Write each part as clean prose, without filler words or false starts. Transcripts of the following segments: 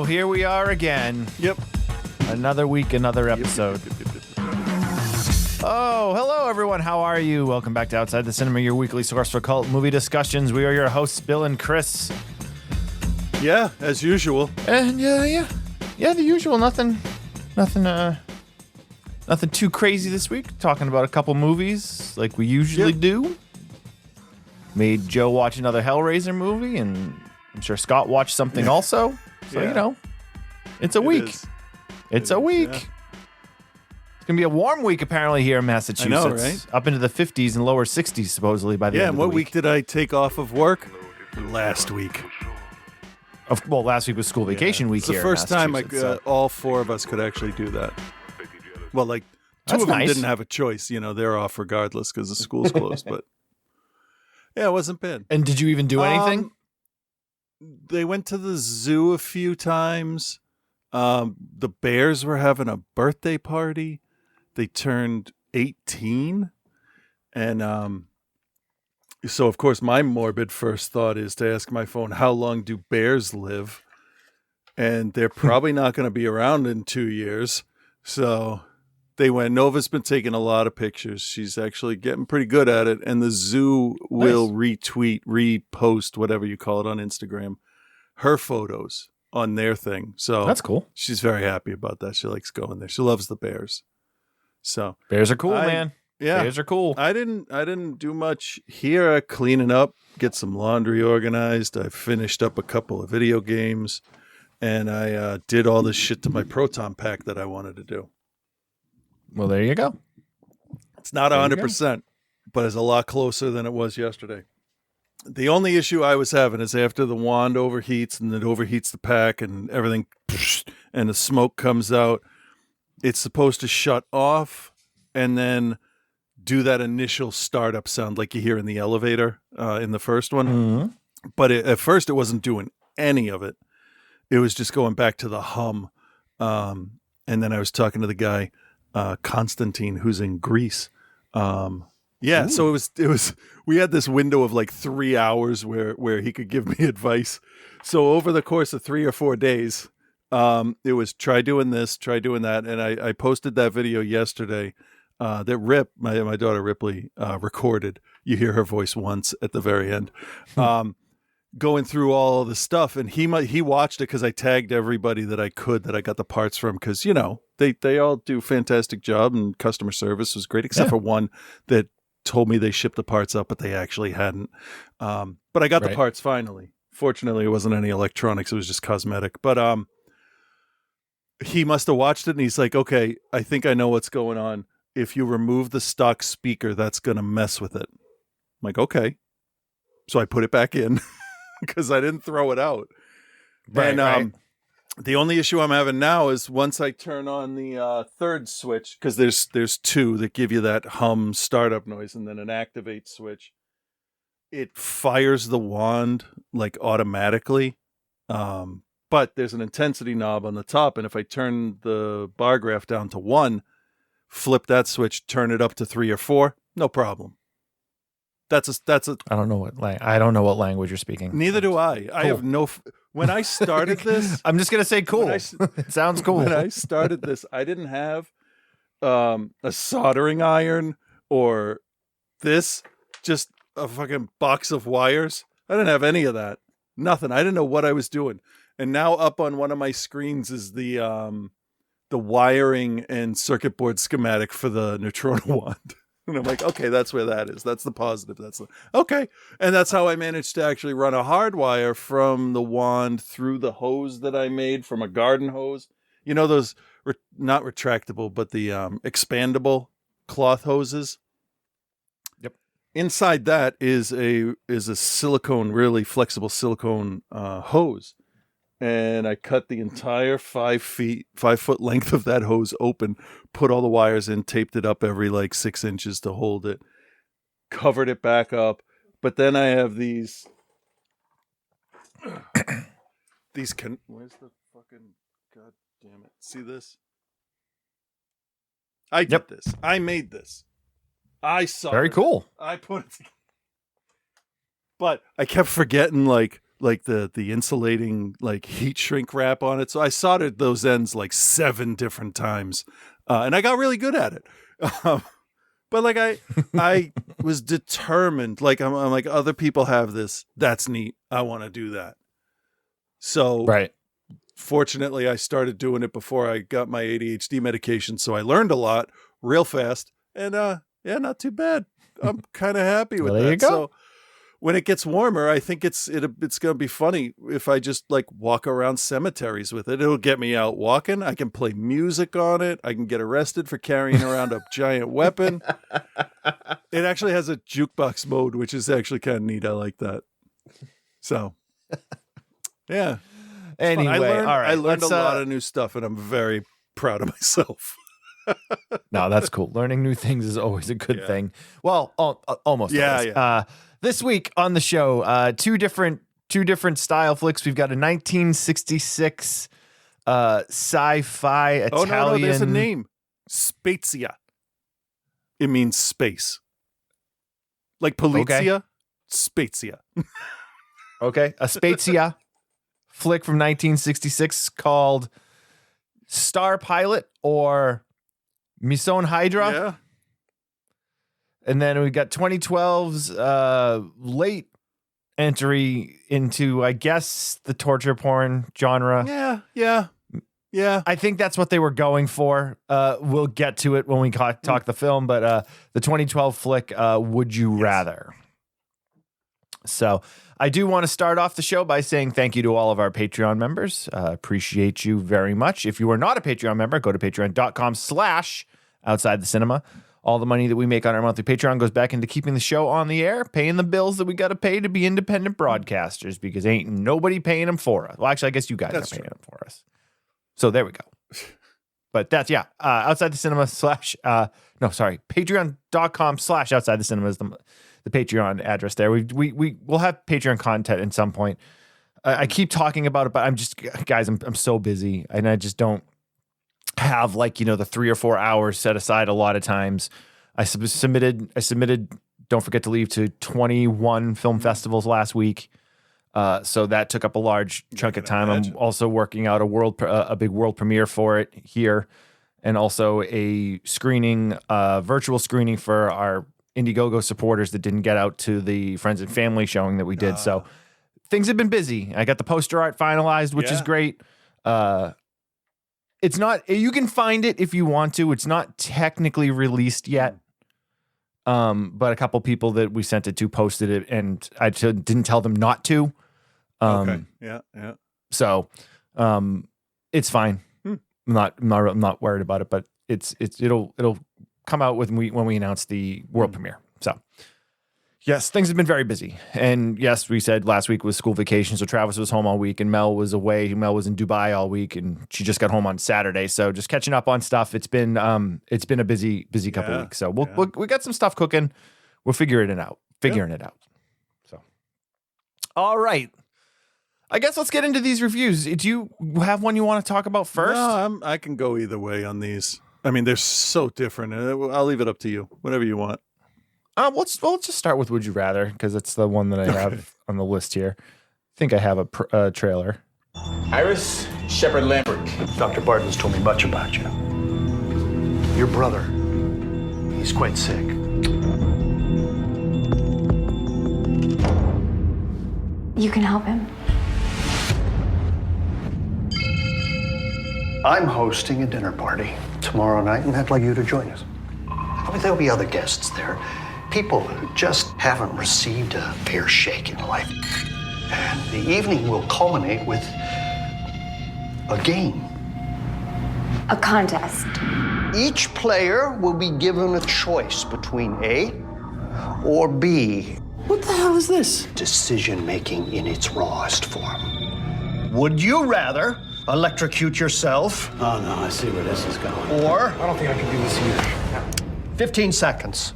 Oh, here we are again. Yep. Another week, another episode. Oh, hello everyone. How are you? Welcome back to Outside the Cinema, your weekly source for cult movie discussions. We are your hosts, Bill and Chris. Yeah, as usual. And yeah, the usual. Nothing too crazy this week. Talking about a couple movies like we usually do. Made Joe watch another Hellraiser movie, and I'm sure Scott watched something also. So, Yeah. you know, it's a week. It's a week. Yeah. It's going to be a warm week apparently here in Massachusetts. I know, right? Up into the 50s and lower 60s supposedly by the Yeah, end and of the what week did I take off of work? Last week. Well, last week was school vacation week It's the here first in time Massachusetts, so- all four of us could actually do that. Well, like, two That's of them nice. didn't have a choice. You know, they're off regardless because the school's closed. But, yeah, it wasn't bad. And did you even do anything? They went to the zoo a few times. The Bears were having a birthday party. They turned 18. And so, of course, my morbid first thought is to ask my phone, how long do bears live? And they're probably not going to be around in 2 years. So they went, Nova's been taking a lot of pictures. She's actually getting pretty good at it. And the zoo will retweet, repost, whatever you call it on Instagram, her photos on their thing. So That's cool. she's very happy about that. She likes going there. She loves the bears. So Bears are cool, I- man. yeah. Bears are cool. I didn't do much here. Cleaning up, get some laundry organized. I finished up a couple of video games, and I did all this shit to my Proton pack that I wanted to do. Well, there you go. It's not There you 100%, but it's a lot closer than it was yesterday. The only issue I was having is after the wand overheats and it overheats the pack and everything, and the smoke comes out, it's supposed to shut off and then do that initial startup sound like you hear in the elevator in the first one. Mhm. But at first it wasn't doing any of it. It was just going back to the hum. And then I was talking to the guy, Constantine, who's in Greece. Yeah, Ooh. so it was we had this window of like 3 hours where he could give me advice. So over the course of 3 or 4 days, it was try doing this, try doing that. And I posted that video yesterday that my daughter Ripley recorded. You hear her voice once at the very end. Going through all the stuff, and he watched it because I tagged everybody that I got the parts from, because you know they all do a fantastic job and customer service was great, except for one that told me they shipped the parts up but they actually hadn't. But I got the parts finally. Fortunately, it wasn't any electronics; it was just cosmetic. But he must have watched it and he's like, "Okay, I think I know what's going on. If you remove the stock speaker, that's gonna mess with it." I'm like, "Okay," so I put it back in. Because I didn't throw it out. Right. The only issue I'm having now is once I turn on the third switch, because there's two that give you that hum startup noise and then an activate switch. It fires the wand like automatically. But there's an intensity knob on the top. And if I turn the bar graph down to 1, flip that switch, turn it up to 3 or 4, no problem. That's a I don't know what language you're speaking. Neither do I. I have no. When I started this, I'm just gonna say cool. It sounds cool. When I started this, I didn't have a soldering iron or just a fucking box of wires. I didn't have any of that. Nothing. I didn't know what I was doing. And now up on one of my screens is the wiring and circuit board schematic for the Neutrona wand. And I'm like, okay, that's where that is. That's the positive. Okay. And that's how I managed to actually run a hard wire from the wand through the hose that I made from a garden hose. You know, those not retractable, but the expandable cloth hoses. Yep. Inside that is a silicone, really flexible silicone hose. And I cut the entire 5 foot length of that hose open, put all the wires in, taped it up every like 6 inches to hold it, covered it back up. But then I have these where's the fucking, god damn it. See this? I did this. I made this. I saw Very it. cool. I put it together. But I kept forgetting, like, like the insulating like heat shrink wrap on it. So I soldered those ends like 7 different times, and I got really good at it. But like I was determined. Like I'm like, other people have this. That's neat. I want to do that. So Right. fortunately, I started doing it before I got my ADHD medication, so I learned a lot real fast. And yeah, not too bad. I'm kind of happy with Well, that. there you go. So when it gets warmer, I think it's going to be funny if I just like walk around cemeteries with it. It'll get me out walking. I can play music on it. I can get arrested for carrying around a giant weapon. It actually has a jukebox mode, which is actually kind of neat. I like that. So, yeah. Anyway, I learned, all right. I learned let's, a lot of new stuff, and I'm very proud of myself. No, that's cool. Learning new things is always a good Yeah. thing. Well, almost. Yeah, always. yeah. This week on the show, two different style flicks. We've got a 1966 sci-fi Italian. Oh no, there's a name. Spezia. It means space. Like Polizia, Spezia. Okay, a Spezia flick from 1966 called Star Pilot or Mission Hydra. Yeah. And then we got 2012's late entry into, I guess, the torture porn genre. Yeah. I think that's what they were going for. We'll get to it when we talk the film, but the 2012 flick, Would You Rather? So I do want to start off the show by saying thank you to all of our Patreon members. Appreciate you very much. If you are not a Patreon member, go to patreon.com/outside the cinema. All the money that we make on our monthly Patreon goes back into keeping the show on the air, paying the bills that we got to pay to be independent broadcasters, because ain't nobody paying them for us. Well, actually, I guess you guys are paying them for us. So there we go. But that's, outside the cinema patreon.com/outside the cinema is the Patreon address there. We'll have Patreon content at some point. I keep talking about it, but I'm so busy, and I just don't have the 3 or 4 hours set aside a lot of times. I submitted Don't Forget to Leave to 21 film festivals last week. So that took up a large chunk of time. I'm also working out a big world premiere for it here, and also a screening, virtual screening for our Indiegogo supporters that didn't get out to the friends and family showing that we did. So things have been busy. I got the poster art finalized, which is great. It's not, you can find it if you want to. It's not technically released yet. But a couple people that we sent it to posted it, and I didn't tell them not to. Okay. Yeah. So, it's fine. I'm not worried about it, but it'll come out when we announce the world premiere. So, yes, things have been very busy. And yes, we said last week was school vacation, so Travis was home all week, and Mel was away. Mel was in Dubai all week, and she just got home on Saturday. So just catching up on stuff. It's been a busy couple weeks. So we got some stuff cooking. We're figuring it out. So, all right. I guess let's get into these reviews. Do you have one you want to talk about first? No, I can go either way on these. I mean, they're so different. I'll leave it up to you. Whatever you want. Let's just start with Would You Rather, because it's the one that I have on the list here. I think I have a trailer. Iris Shepard Lambert. Dr. Barton's told me much about you. Your brother, he's quite sick. You can help him. I'm hosting a dinner party tomorrow night, and I'd like you to join us. I mean, there'll be other guests there. People who just haven't received a fair shake in life. And the evening will culminate with a game. A contest. Each player will be given a choice between A or B. What the hell is this? Decision-making in its rawest form. Would you rather electrocute yourself? Oh, no, I see where this is going. Or I don't think I can do this either. 15 seconds.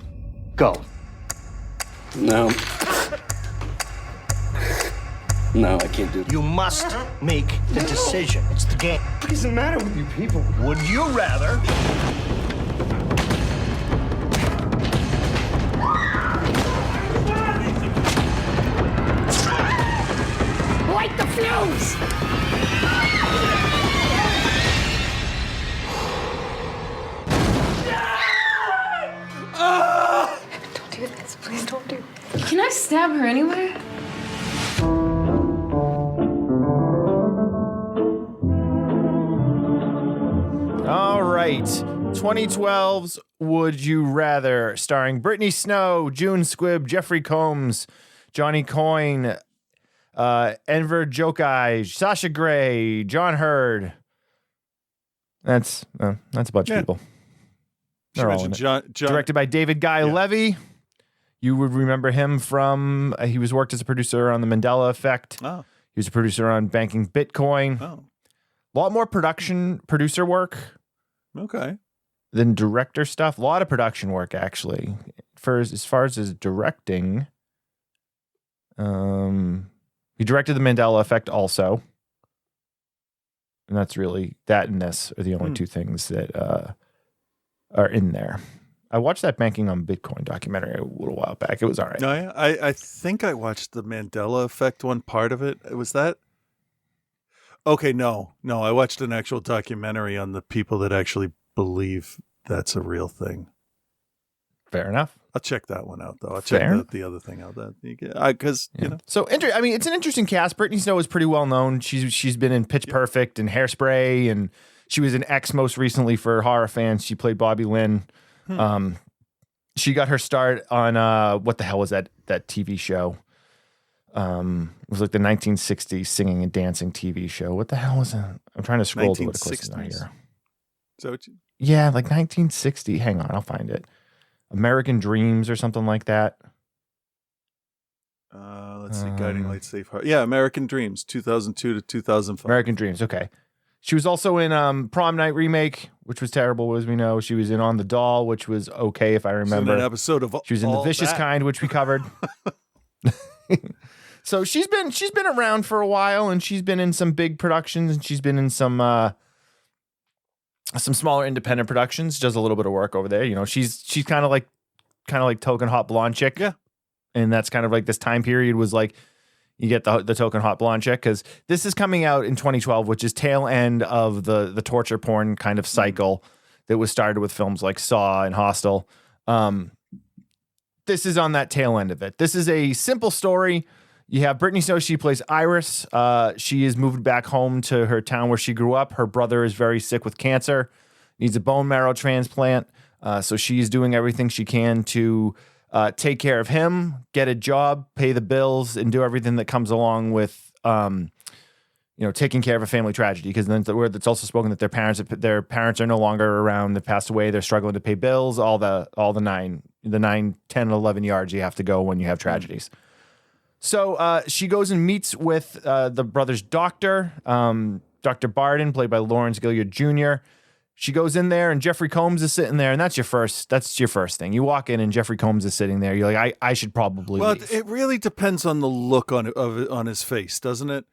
Go. No. No, I can't do it. You must make the decision. It's the game. What does it matter with you people? Would you rather Can I stab her anywhere? All right. 2012's Would You Rather, starring Brittany Snow, June Squibb, Jeffrey Combs, Johnny Coyne, Enver Jokai, Sasha Grey, John Hurd. That's a bunch of people. They're all in it. John, Directed by David Guy Levy. You would remember him from, he was worked as a producer on The Mandela Effect. Oh. He was a producer on Banking Bitcoin. Oh. A lot more producer work Okay. than director stuff. A lot of production work, actually. As far as his directing, he directed The Mandela Effect also. And that's really, that and this are the only two things that are in there. I watched that Banking on Bitcoin documentary a little while back. It was all right. No, I think I watched the Mandela Effect one part of it. Was that? Okay, no. I watched an actual documentary on the people that actually believe that's a real thing. Fair enough. I'll check that one out, though. I'll Fair. check the other thing out. Because, you know. So, I mean, it's an interesting cast. Brittany Snow is pretty well known. She's been in Pitch Perfect and Hairspray, and she was in X most recently for horror fans. She played Bobby Lynn. She got her start on what the hell was that TV show? It was like the 1960s singing and dancing TV show. What the hell was that? I'm trying to scroll to what it's not here. So Yeah, like 1960. Hang on, I'll find it. American Dreams or something like that. let's see, Guiding Light, Safe Heart. Yeah, American Dreams, 2002 to 2005. American Dreams. Okay. She was also in Prom Night Remake, which was terrible, as we know. She was in On the Doll, which was okay, if I remember. She's in an episode of She was in The Vicious Kind, which we covered. So she's been around for a while, and she's been in some big productions, and she's been in some smaller independent productions. Does a little bit of work over there. You know, she's kind of like token hot blonde chick. Yeah, and that's kind of like this time period was like. You get the token hot blonde chick, because this is coming out in 2012, which is tail end of the torture porn kind of cycle that was started with films like Saw and Hostel. This is on that tail end of it. This is a simple story. You have Brittany Snow. She plays Iris. She is moved back home to her town where she grew up. Her brother is very sick with cancer, needs a bone marrow transplant. So she's doing everything she can to take care of him, get a job, pay the bills, and do everything that comes along with, taking care of a family tragedy. Because then it's also spoken that their parents are no longer around. They passed away. They're struggling to pay bills. All the 9, 10, 11 yards you have to go when you have tragedies. So she goes and meets with the brother's doctor, Dr. Barden, played by Lawrence Gilliard Jr. She goes in there, and Jeffrey Combs is sitting there, and that's your first thing. You walk in, and Jeffrey Combs is sitting there. You're like, I should probably leave. It really depends on the look on his face, doesn't it?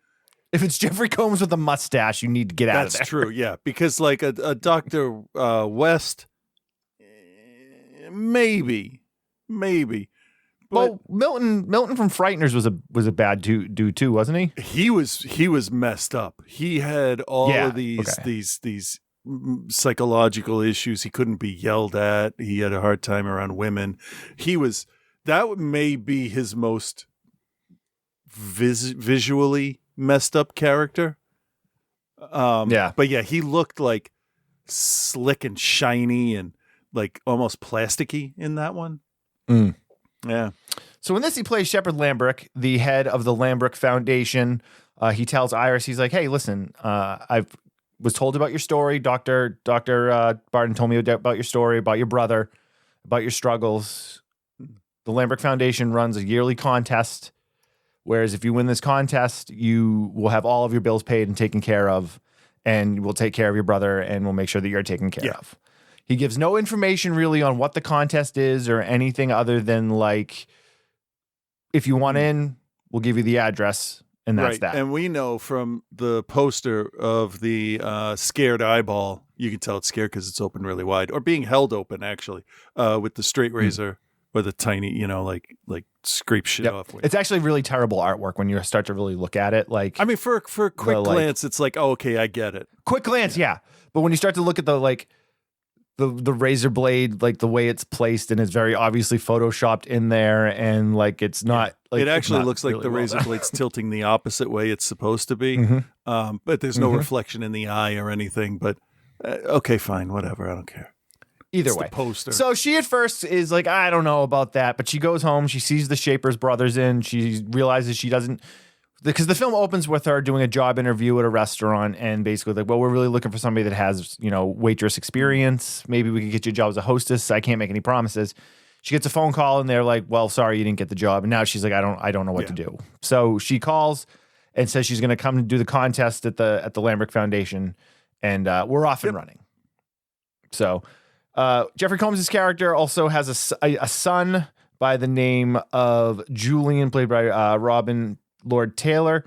If it's Jeffrey Combs with a mustache, you need to get out of there. That's true, yeah. Because like a Dr. West, maybe. Well, Milton from Frighteners was a bad dude too, wasn't he? He was messed up. He had all of these psychological issues. He couldn't be yelled at. He had a hard time around women. That may be his most visually messed up character. But yeah, he looked like slick and shiny and like almost plasticky in that one. Yeah. So in this, he plays Shepard Lambrick, the head of the Lambrick Foundation. He tells Iris, he's like, "Hey, listen, I was told about your story. Dr. Barden told me about your story, about your brother, about your struggles. The Lambrick Foundation runs a yearly contest, whereas if you win this contest, you will have all of your bills paid and taken care of, and we'll take care of your brother, and we'll make sure that you're taken care of." He gives no information really on what the contest is or anything other than like, if you want in, we'll give you the address, and that's that. And we know from the poster of the scared eyeball, you can tell it's scared because it's open really wide, or being held open actually, with the straight razor or the tiny, like scrape shit off with. It's actually really terrible artwork when you start to really look at it. Like, I mean, for a quick glance, it's like, oh, okay, I get it. Quick glance, yeah. But when you start to look at the the razor blade, like the way it's placed and it's very obviously photoshopped in there, and like it's not like it actually it's not looks like really the well razor done. blade's tilting the opposite way it's supposed to be. But there's no reflection in the eye or anything. But okay, fine, whatever. I don't care. Either It's the way. poster. So she at first is like, I don't know about that, but she goes home, she sees the Shapers brothers in, she realizes she doesn't, because the film opens with her doing a job interview at a restaurant and basically like, well, we're really looking for somebody that has, you know, waitress experience. Maybe we could get you a job as a hostess. I can't make any promises. She gets a phone call and they're like, well, sorry, you didn't get the job. And now she's like, I don't know what to do. So she calls and says she's going to come and do the contest at the Lambrick Foundation, and we're off and running. So Jeffrey Combs' character also has a son by the name of Julian, played by Robin Lord Taylor.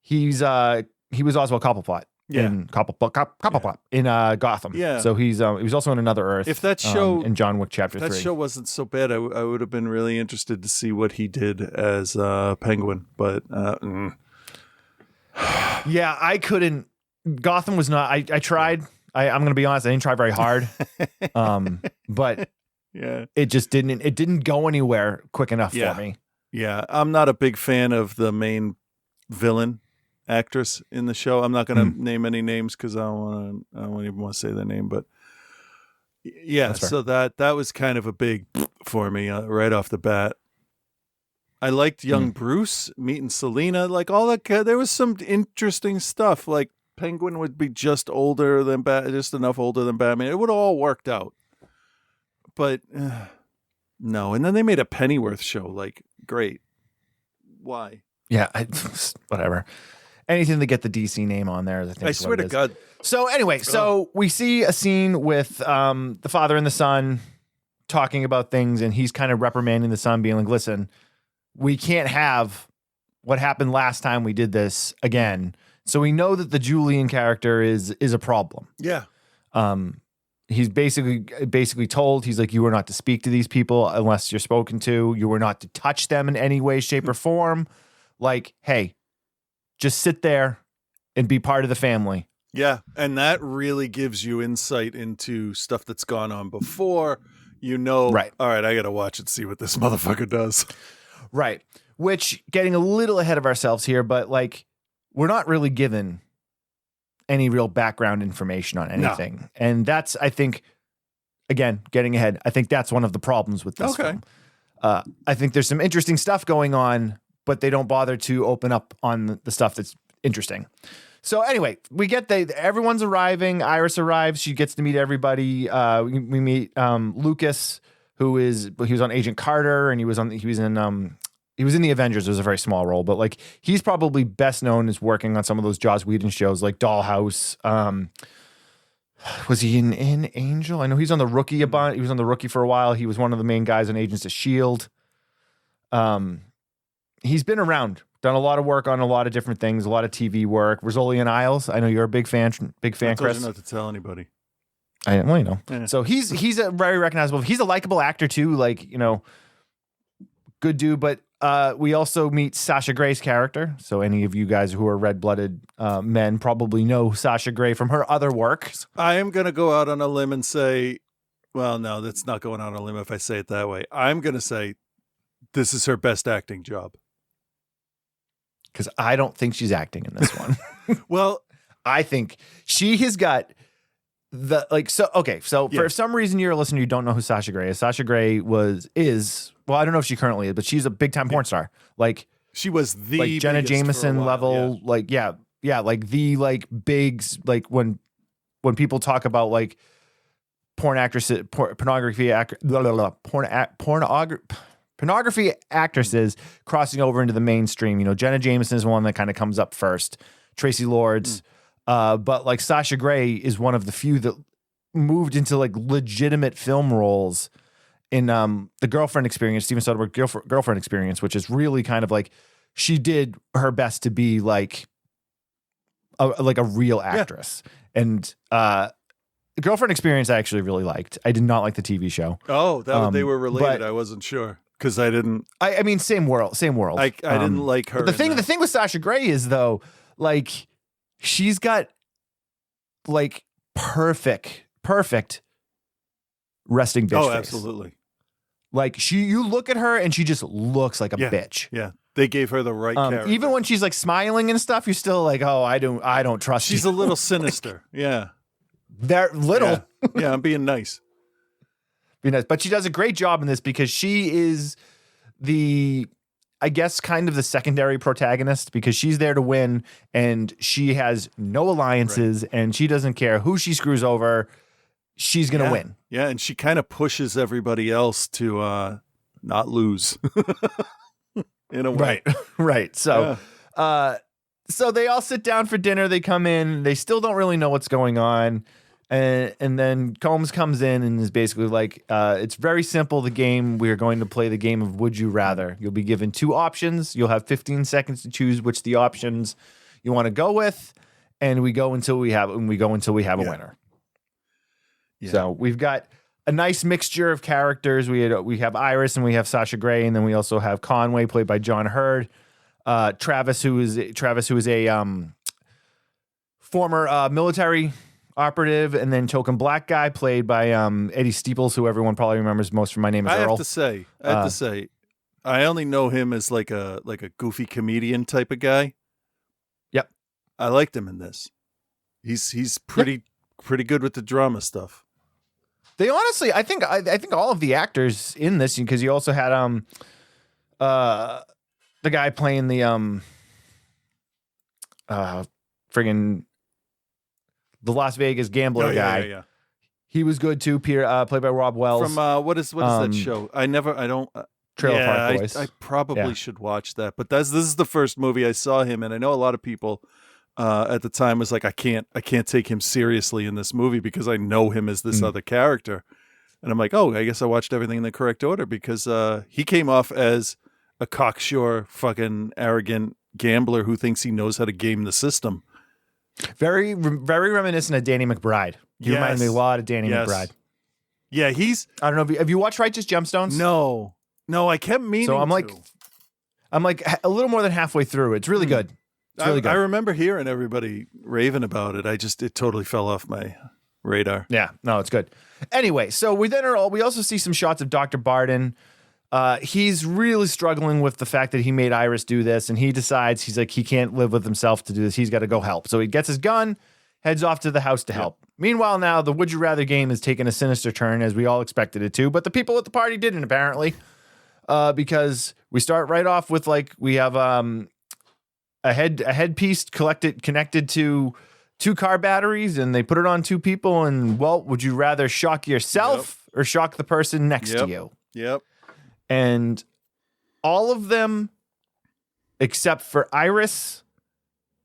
He was Oswald Cobblepot in Cobblepot in Gotham. Yeah. So he was also in Another Earth. If that show in John Wick Chapter If that 3. show wasn't so bad, I would have been really interested to see what he did as Penguin. But Yeah, I couldn't. Gotham was not. I tried. I'm going to be honest. I didn't try very hard. But yeah, it just didn't. It didn't go anywhere quick enough Yeah. for me. yeah, I'm not a big fan of the main villain actress in the show. I'm not going to name any names because I don't even want to say their name. But yeah, That's fair. so that was kind of a big for me right off the bat. I liked young Bruce meeting Selena, like all that. There was some interesting stuff. Like Penguin would be just older than just enough older than Batman. It would have all worked out. But no, and then they made a Pennyworth show. Like, great. Why? Yeah, whatever. Anything to get the DC name on there. I I swear to God. So anyway, so we see a scene with the father and the son talking about things, and he's kind of reprimanding the son, being like, "Listen, we can't have what happened last time we did this again." So we know that the Julian character is a problem. Yeah. He's basically told, he's like, you are not to speak to these people unless you're spoken to. You are not to touch them in any way, shape, or form. Like, hey, just sit there and be part of the family. Yeah. And that really gives you insight into stuff that's gone on before. You know, Right. All right, I got to watch and see what this motherfucker does. Right. Which, getting a little ahead of ourselves here, but like, we're not really given any real background information on anything. And that's, I think, again, getting ahead, I think that's one of the problems with this film. I think there's some interesting stuff going on, but they don't bother to open up on the stuff that's interesting. So anyway, we get everyone's arriving. Iris arrives. She gets to meet everybody. We meet Lucas, he was on Agent Carter, and he was in the Avengers. It was a very small role, but like he's probably best known as working on some of those Joss Whedon shows like Dollhouse. Was he in Angel? I know he's on The Rookie a bunch. He was on The Rookie for a while. He was one of the main guys on Agents of S.H.I.E.L.D. He's been around, done a lot of work on a lot of different things, a lot of TV work. Rizzoli and Isles. I know you're a big fan, I told Chris. you not to tell anybody. Well, you know. Yeah. So he's a very recognizable. He's a likable actor too. Like, you know, good dude. But we also meet Sasha Grey's character. So any of you guys who are red-blooded men probably know Sasha Grey from her other works. I am going to go out on a limb and say, well, no, that's not going out on a limb if I say it that way. I'm going to say this is her best acting job. Because I don't think she's acting in this one. Well, I think she has got the for some reason you're a listener, you don't know who Sasha Grey is. Sasha Grey is I don't know if she currently is, but she's a big time porn star. Like she was the like Jenna biggest for a Jameson while, level, like like the like bigs, like when people talk about like pornography actresses crossing over into the mainstream. You know, Jenna Jameson is one that kind of comes up first. Tracy Lords. But like Sasha Grey is one of the few that moved into like legitimate film roles in the Girlfriend Experience, Steven Soderbergh Girlfriend Experience, which is really kind of like she did her best to be like a real actress. And the Girlfriend Experience I actually really liked. I did not like the TV show. Oh, they were related. but- I wasn't sure because I didn't. I mean, same world. I didn't like her. But the thing with Sasha Grey is though, like she's got like perfect resting bitch Oh, face. absolutely. Like you look at her and she just looks like a Yeah. bitch. Yeah. They gave her the right character. Even when she's like smiling and stuff, you're still like, oh, I don't trust she's you. a little sinister. Yeah. They're little. Yeah, I'm being nice. Be nice. But she does a great job in this because she is I guess kind of the secondary protagonist because she's there to win and she has no alliances and she doesn't care who she screws over. She's going to win. Yeah, and she kind of pushes everybody else to not lose. In a way. Right. Right. So, so they all sit down for dinner. They come in. They still don't really know what's going on. And then Combs comes in and is basically like, it's very simple, the game. We are going to play the game of Would You Rather. You'll be given 2 options. You'll have 15 seconds to choose which the options you want to go with. And we go until we have a winner. Yeah. So we've got a nice mixture of characters. We have Iris and we have Sasha Grey, and then we also have Conway, played by John Hurd. Travis, who is a former military operative, and then token black guy played by Eddie Steeples, who everyone probably remembers most from My Name Is I Earl. have to say, I only know him as like a goofy comedian type of guy. Yep. I liked him in this. He's pretty good with the drama stuff. They honestly, I think all of the actors in this, because you also had the guy playing the friggin' the Las Vegas gambler guy. Yeah. He was good too. Peter, played by Rob Wells From what is that show? I don't. Trailer Park Boys. I probably should watch that. But this is the first movie I saw him in. I know a lot of people at the time was like, I can't take him seriously in this movie because I know him as this other character. And I'm like, oh, I guess I watched everything in the correct order because he came off as a cocksure, fucking arrogant gambler who thinks he knows how to game the system. Very, very reminiscent of Danny McBride. You remind me a lot of Danny McBride. Yeah, I don't know. Have you watched Righteous Gemstones? No, I kept meaning. So I'm like a little more than halfway through. It's really good. It's really good. I remember hearing everybody raving about it. It totally fell off my radar. Yeah, no, it's good. Anyway, so we also see some shots of Dr. Barden. He's really struggling with the fact that he made Iris do this, and he decides he can't live with himself to do this. He's got to go help. So he gets his gun, heads off to the house to help. Meanwhile, now the Would You Rather game has taken a sinister turn, as we all expected it to, but the people at the party didn't, apparently, because we start right off with we have a headpiece connected to 2 car batteries, and they put it on 2 people. And would you rather shock yourself or shock the person next to you? Yep. And all of them, except for Iris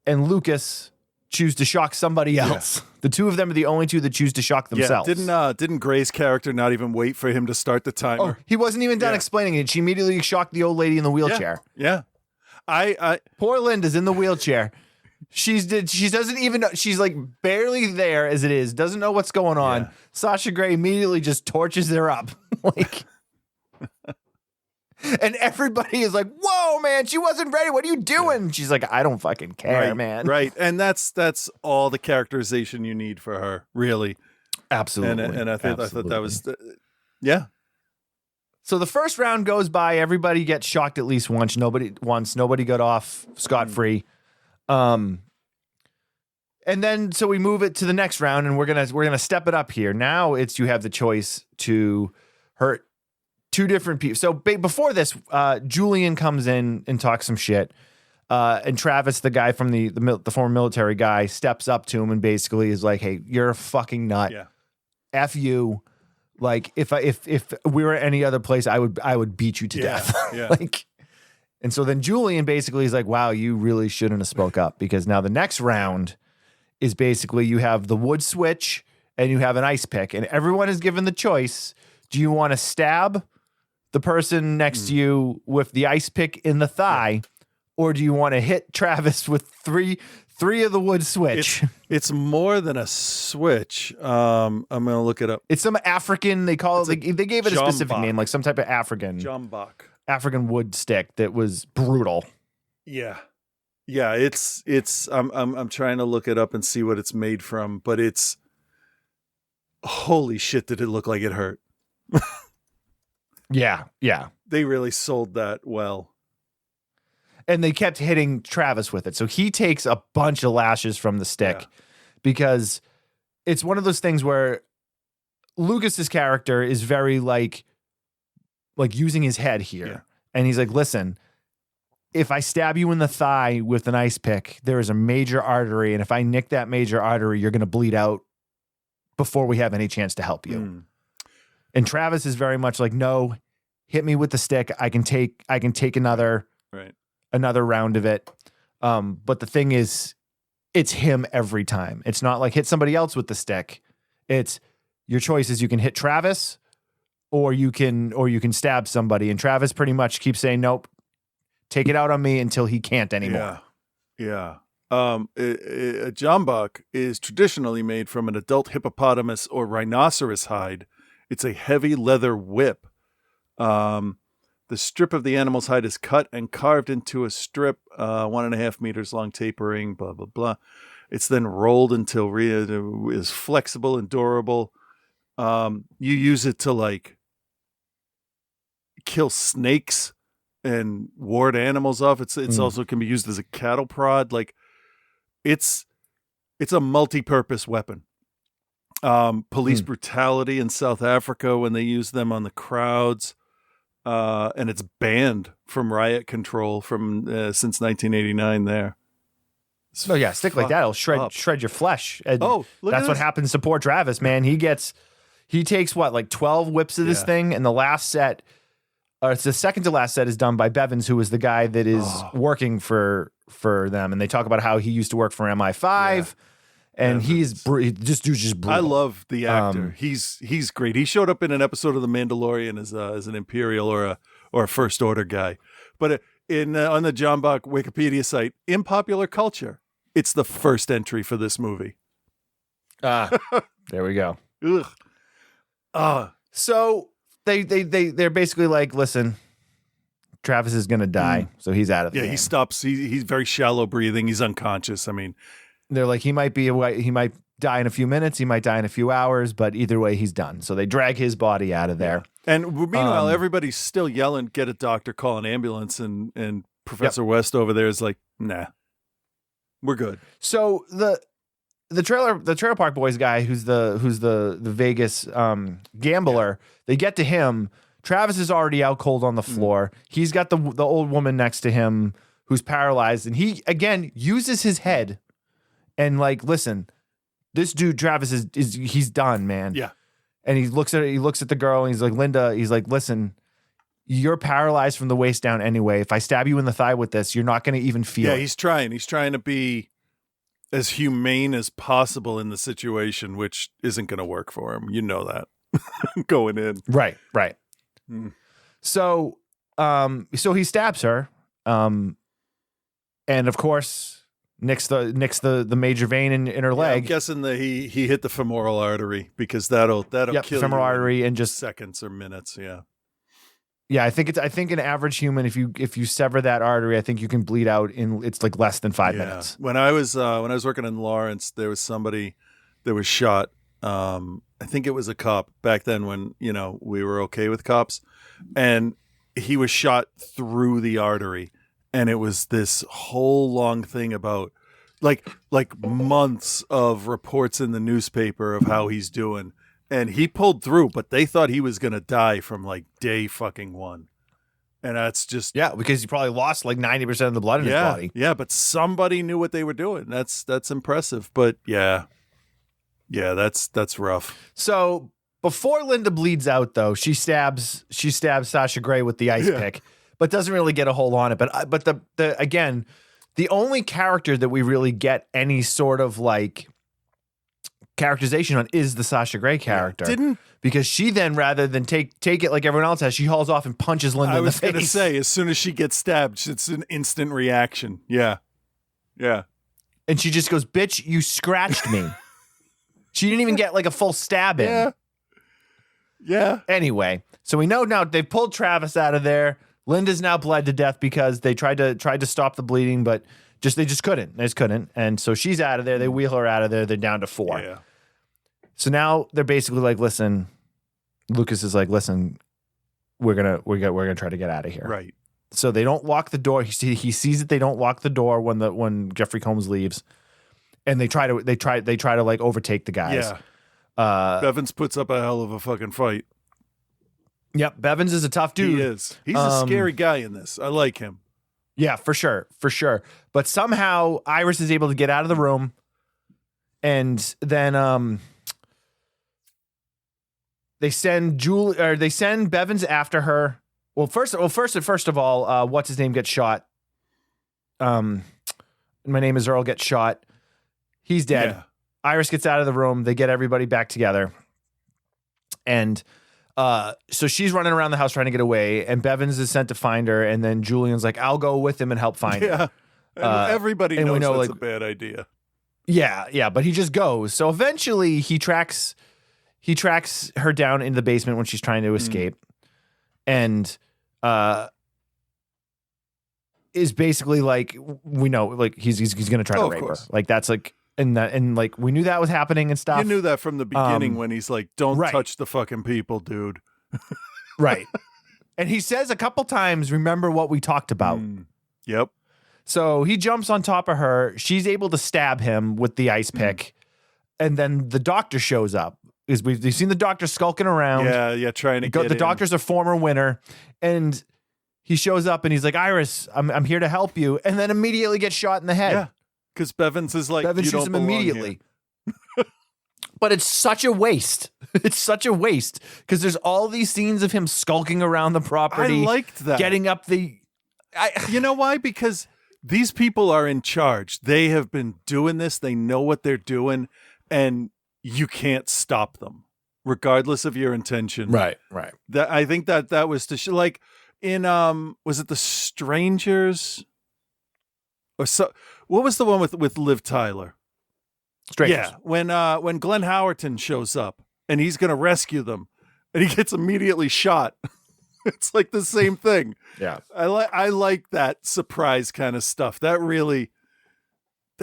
and Lucas, choose to shock somebody else. The 2 of them are the only 2 that choose to shock themselves. Yeah, didn't Gray's character not even wait for him to start the timer? Oh, he wasn't even done explaining it. She immediately shocked the old lady in the wheelchair. Yeah. I Poor Linda's in the wheelchair. She doesn't even know. She's barely there as it is. Doesn't know what's going on. Yeah. Sasha Grey immediately just torches her up. And everybody is like, whoa, man, she wasn't ready. What are you doing? She's like, I don't fucking care, man. Right. And that's all the characterization you need for her, really. Absolutely. And I thought that was yeah. So the first round goes by. Everybody gets shocked at least once. Nobody got off scot-free. And then so we move it to the next round, and we're gonna step it up here. Now you have the choice to hurt 2 different people. So before this, Julian comes in and talks some shit, and Travis, the guy from the former military guy, steps up to him and basically is like, "Hey, you're a fucking nut. Yeah. F you. If we were any other place, I would beat you to death." Yeah. And so then Julian basically is like, wow, you really shouldn't have spoke up, because now the next round is basically you have the wood switch and you have an ice pick, and everyone is given the choice. Do you want to stab the person next to you with the ice pick in the thigh, or do you want to hit Travis with three of the wood switch? It's more than a switch. I'm going to look it up. It's some African, they call it, they gave it a specific jambak. name, like some type of African wood stick that was brutal. Yeah. Yeah, it's I'm trying to look it up and see what it's made from, but it's holy shit, did it look like it hurt. Yeah, yeah. They really sold that well. And they kept hitting Travis with it. So he takes a bunch of lashes from the stick Yeah. because it's one of those things where Lucas's character is very like using his head here. Yeah. And he's like, listen, if I stab you in the thigh with an ice pick, there is a major artery. And if I nick that major artery, you're going to bleed out before we have any chance to help you. Mm. And Travis is very much like, no, hit me with the stick. I can take another Right. round of it. But the thing is, it's him every time. It's not like hit somebody else with the stick. It's your choice is you can hit Travis or you can stab somebody. And Travis pretty much keeps saying, nope, take it out on me until he can't anymore. Yeah. A jambak is traditionally made from an adult hippopotamus or rhinoceros hide. It's a heavy leather whip. The strip of the animal's hide is cut and carved into a strip, 1.5 meters long, tapering, blah, blah, blah. It's then rolled until it is flexible and durable. You use it to like kill snakes and ward animals off. It's also can be used as a cattle prod. Like it's a multi-purpose weapon. Police brutality in South Africa when they use them on the crowds. And it's banned from riot control from since 1989 there. Oh yeah, stick like that, it'll up. shred your flesh. And Oh, look at that's what this. happens to poor Travis, man. He takes what, like 12 whips of this Yeah. thing, and the last set, or it's the second to last set, is done by Bevins, who was the guy that is working for them, and they talk about how he used to work for MI5, and this dude's just brutal. I love the actor. He's great. He showed up in an episode of The Mandalorian as an Imperial or a First Order guy. But on the John Bach Wikipedia site, in popular culture, it's the first entry for this movie. There we go. Ugh. So they're basically like, listen, Travis is gonna die, so he's out of the Yeah, game. he stops. He's very shallow breathing. He's unconscious. I mean, They're like, he might die in a few minutes, he might die in a few hours, but either way, he's done. So they drag his body out of there. and meanwhile, everybody's still yelling, "Get a doctor, call an ambulance!" And Professor West over there is like, "Nah, we're good." So the trailer park boys guy, who's the Vegas gambler, they get to him. Travis is already out cold on the floor. He's got the old woman next to him who's paralyzed, and he again uses his head and like, listen, this dude Travis is he's done, man. Yeah. And he looks at the girl and he's like, Linda, he's like, listen, you're paralyzed from the waist down anyway. If I stab you in the thigh with this, you're not going to even feel Yeah, it. he's trying. He's trying to be as humane as possible in the situation, which isn't going to work for him. You know that going in. Right. Mm. So he stabs her, and of course nicks the major vein in her I'm leg. guessing that he hit the femoral artery because that'll Yep, kill femoral you in artery, and just seconds or minutes. Yeah. yeah. I think an average human, if you sever that artery, I think you can bleed out it's like less than 5 minutes. When I was working in Lawrence, there was somebody that was shot. I think it was a cop back then when, we were okay with cops, and he was shot through the artery, and it was this whole long thing about like months of reports in the newspaper of how he's doing, and he pulled through, but they thought he was going to die from like day fucking one. And that's just, Yeah, because he probably lost like 90% of the blood in his body. yeah, but somebody knew what they were doing. That's impressive. But yeah, that's rough. So before Linda bleeds out, though, she stabs Sasha Grey with the ice pick, but doesn't really get a hold on it. But the only character that we really get any sort of like characterization on is the Sasha Grey character. Because she then, rather than take it like everyone else has, she hauls off and punches Linda I in the was face. going to say, as soon as she gets stabbed, it's an instant reaction. Yeah. And she just goes, "Bitch, you scratched me." She didn't even get like a full stab in. Yeah. Anyway, so we know now they've pulled Travis out of there. Linda's now bled to death because they tried to stop the bleeding, but they just couldn't. They just couldn't. And so she's out of there. They wheel her out of there. They're down to 4. Yeah. So now they're basically like, listen, Lucas is like, listen, we're gonna try to get out of here. Right. So they don't lock the door. He sees that they don't lock the door when Jeffrey Combs leaves, and they try to like overtake the guys. Yeah. Bevins puts up a hell of a fucking fight. Yep, Bevins is a tough dude. He is. He's a scary guy in this. I like him. Yeah, for sure. But somehow Iris is able to get out of the room, and then they send Bevins after her. Well, first of all, what's his name gets shot. My name is Earl gets shot. He's dead. Yeah. Iris gets out of the room. They get everybody back together, and so she's running around the house trying to get away. And Bevins is sent to find her, and then Julian's like, "I'll go with him and help find her." And everybody and knows we know, that's like, a bad idea. Yeah, but he just goes. So eventually he tracks her down into the basement when she's trying to escape. And is basically like, we know, like he's going to try to rape her. Like that's like, and like we knew that was happening and stuff. You knew that from the beginning when he's like, don't touch the fucking people, dude. Right. And he says a couple times, remember what we talked about. Yep. So he jumps on top of her. She's able to stab him with the ice pick. And then the doctor shows up. We've seen the doctor skulking around. Yeah, trying to get the doctor's a former winner. And he shows up and he's like, Iris, I'm here to help you. And then immediately gets shot in the head. Yeah, because Bevins is like, Bevins you shoots don't him belong immediately. here. But it's such a waste. It's such a waste because there's all these scenes of him skulking around the property. I liked that. Getting up the... You know why? Because these people are in charge. They have been doing this. They know what they're doing. And you can't stop them, regardless of your intention. Right. That I think that was like in was it The Strangers? Or so what was the one with Liv Tyler? Strangers. Yeah, when Glenn Howerton shows up and he's gonna rescue them, and he gets immediately shot. It's like the same thing. Yeah, I like that surprise kind of stuff. That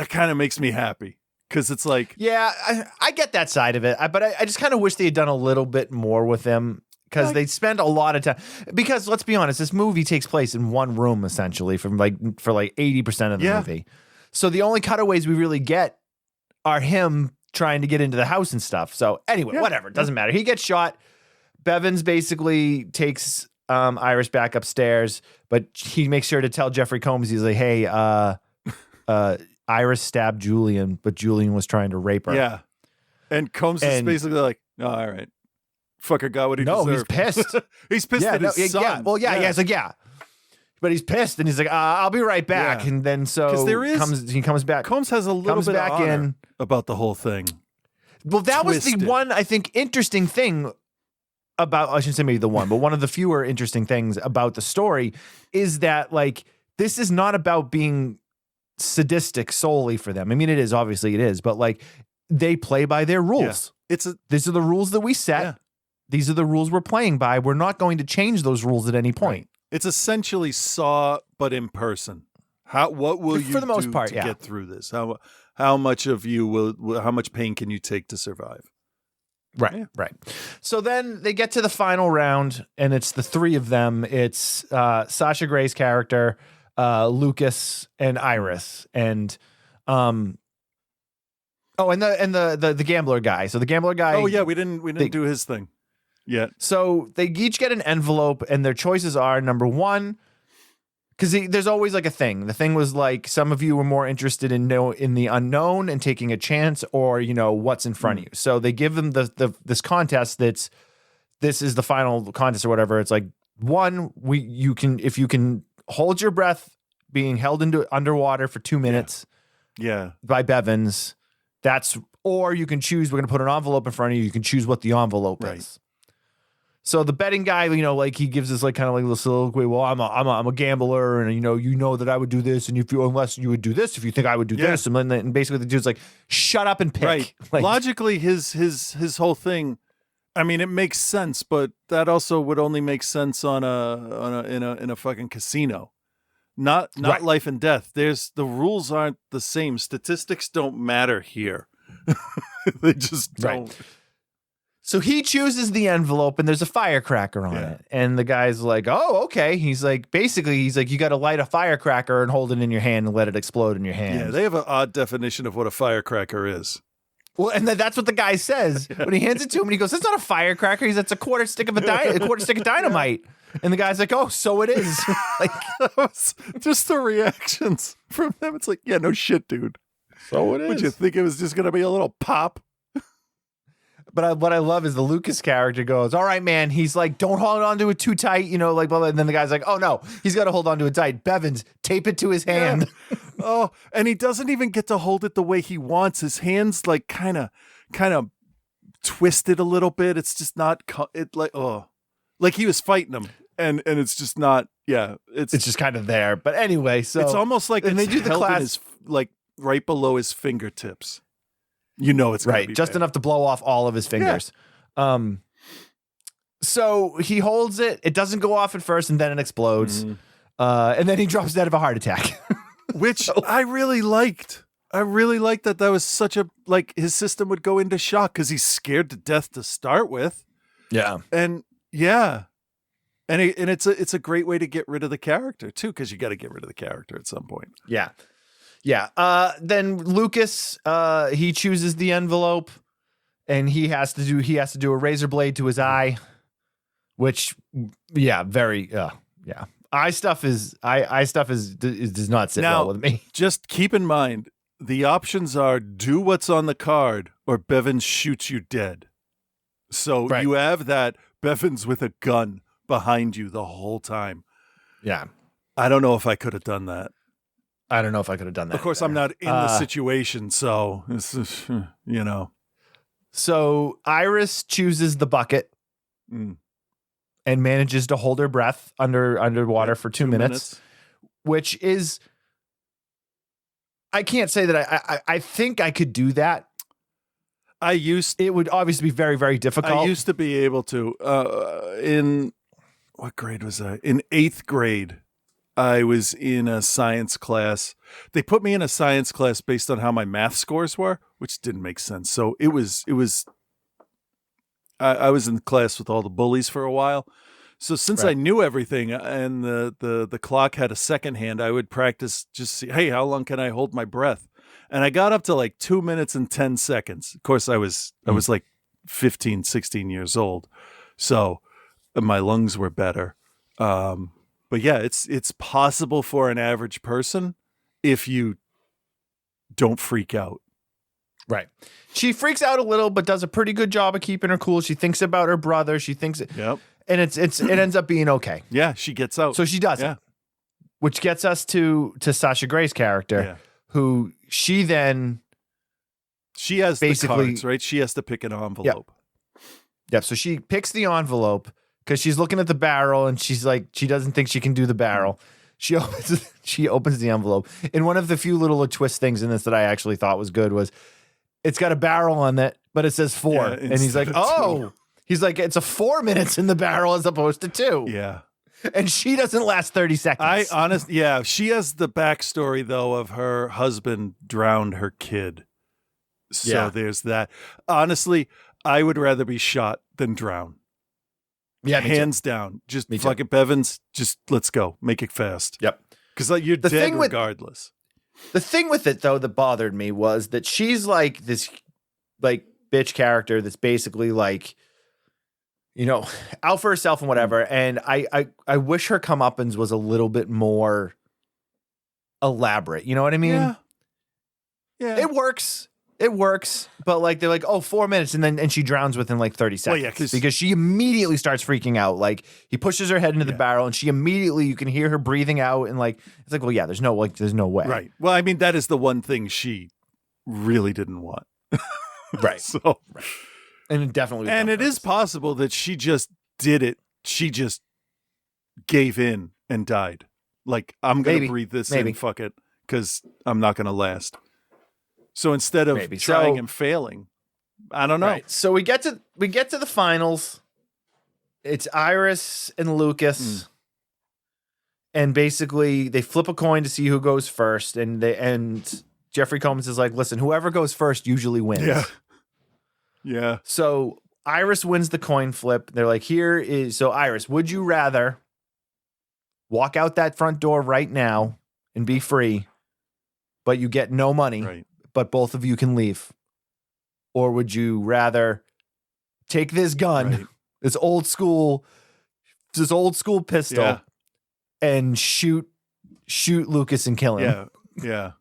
kind of makes me happy because it's like, yeah, I get that side of it, but I just kind of wish they had done a little bit more with him because they spend a lot of time. Because let's be honest, this movie takes place in one room essentially for like 80% of the movie. So the only cutaways we really get are him trying to get into the house and stuff. So anyway, whatever. It doesn't matter. He gets shot. Bevins basically takes Iris back upstairs, but he makes sure to tell Jeffrey Combs, he's like, hey, Iris stabbed Julian, but Julian was trying to rape her. Yeah. And Combs is basically like, oh, all right. Fucker got what he deserved. No, he's pissed. He's pissed at his son. Yeah. Well, yeah. He's like, yeah. But he's pissed, and he's like, "I'll be right back." Yeah. And then he comes back. Combs has a little bit of honor about the whole thing. Well, that was Twisted. the one I think interesting thing about. I shouldn't say maybe the one, but one of the fewer interesting things about the story is that like this is not about being sadistic solely for them. I mean, it is obviously it is, but like they play by their rules. Yeah. These are the rules that we set. Yeah. These are the rules we're playing by. We're not going to change those rules at any point. Right. It's essentially Saw, but in person. What will you for the most do part, to yeah. get through this? How much of you will? How much pain can you take to survive? Right, Yeah. right. So then they get to the final round, and it's the three of them. It's Sasha Grey's character, Lucas, and Iris, and and the gambler guy. So the gambler guy. Oh yeah, we didn't do his thing yet. So they each get an envelope, and their choices are number one, because there's always like a thing. The thing was like some of you were more interested in the unknown and taking a chance, or what's in front of you. So they give them this contest this is the final contest or whatever. It's like one, if you can hold your breath being held into underwater for 2 minutes. Yeah. By Bevins. Or you can choose. We're going to put an envelope in front of you. You can choose what the envelope is. So the betting guy, like he gives us like kind of like a little soliloquy. Well, I'm a gambler, and you know that I would do this, and unless you would do this, if you think I would do this, and basically the dude's like, shut up and pick. Right. Like, logically, his whole thing. I mean, it makes sense, but that also would only make sense in a fucking casino, not Right. life and death. The rules aren't the same. Statistics don't matter here. They just don't. Right. So he chooses the envelope and there's a firecracker on it. And the guy's like, oh, okay. He's like, you got to light a firecracker and hold it in your hand and let it explode in your hand. Yeah, they have an odd definition of what a firecracker is. Well, and that's what the guy says when he hands it to him. And he goes, that's not a firecracker. That's a quarter stick of dynamite. And the guy's like, oh, so it is. Like, That was just the reactions from them. It's like, yeah, no shit, dude. so it Would you think it was just going to be a little pop? But what I love is the Lucas character goes, all right, man. He's like, don't hold on to it too tight, like, blah, blah. And then the guy's like, oh, no, he's got to hold on to it tight. Bevins, tape it to his hand. Oh, and he doesn't even get to hold it the way he wants. His hands like kind of twisted a little bit. It's just not like he was fighting him, and it's just not. Yeah, It's just kind of there. But anyway, so it's almost like and it's they do the held in class his, like right below his fingertips. It's gonna right, be just bad. enough to blow off all of his fingers. So he holds it. It doesn't go off at first, and then it explodes. And then he drops dead of a heart attack. Which I really liked. I really liked that was such a, like, his system would go into shock because he's scared to death to start with. Yeah. And yeah. And it's a great way to get rid of the character too, because you got to get rid of the character at some point. Yeah. Yeah. Then Lucas, he chooses the envelope and he has to do a razor blade to his eye, which, yeah, very, yeah. Eye stuff does not sit Now, well with me. Just keep in mind, the options are do what's on the card or Bevins shoots you dead. So Right. you have that Bevins with a gun behind you the whole time. Yeah. I don't know if I could have done that. I don't know if I could have done that. Of course, either. I'm not in the situation, so it's, So Iris chooses the bucket Mm. and manages to hold her breath underwater for 2 minutes, which is, I can't say that I think I could do that. It would obviously be very, very difficult. I used to be able to. In what grade was I? In 8th grade, I was in a science class. They put me in a science class based on how my math scores were, which didn't make sense. So it was. I was in class with all the bullies for a while. So since I knew everything and the clock had a second hand, I would practice just see, hey, how long can I hold my breath? And I got up to like 2 minutes and 10 seconds. Of course, I was like 15, 16 years old. So my lungs were better. But yeah, it's possible for an average person if you don't freak out. Right. She freaks out a little, but does a pretty good job of keeping her cool. She thinks about her brother. She thinks, Yep. and it ends up being okay. Yeah, she gets out. So she does Yeah. it, which gets us to Sasha Grey's character, Yeah. who she then She has basically- the cards, right? She has to pick an envelope. Yep. So she picks the envelope because she's looking at the barrel and she's like, she doesn't think she can do the barrel. She opens the envelope. And one of the few little twist things in this that I actually thought was good was it's got a barrel on it, but it says 4. Yeah, and he's like, instead of oh, he's like, it's a 4 minutes in the barrel as opposed to 2. Yeah. And she doesn't last 30 seconds. She has the backstory though of her husband drowned her kid. So Yeah. there's that. Honestly, I would rather be shot than drown. Yeah, me too. Hands down. Just Me too. fucking Bevins, just let's go. Make it fast. Yep. Because you're The dead thing with- regardless. The thing with it though that bothered me was that she's like this like bitch character that's basically like, out for herself and whatever. And I wish her comeuppance was a little bit more elaborate. You know what I mean? Yeah. Yeah. It works. But like they're like, 4 minutes, and she drowns within like 30 Well, seconds. yeah, because she immediately starts freaking out. Like he pushes her head into the barrel and she immediately, you can hear her breathing out, and like it's like, well, yeah, there's no way. Right. Well, I mean, that is the one thing she really didn't want. Right. So And it definitely was and on it is purpose. possible that she just did it. She just gave in and died. Like, I'm going to Maybe. breathe this Maybe. in, fuck it, because I'm not going to last. So instead of Maybe. trying So- and failing, I don't know. Right. So we get to the finals. It's Iris and Lucas. And basically they flip a coin to see who goes first. And Jeffrey Combs is like, listen, whoever goes first usually wins. Yeah. Yeah. So Iris wins the coin flip. They're like, so Iris, would you rather walk out that front door right now and be free, but you get no money, Right. but both of you can leave? Or would you rather take this gun, Right. this old school pistol, Yeah. and shoot Lucas and kill him? Yeah. Yeah.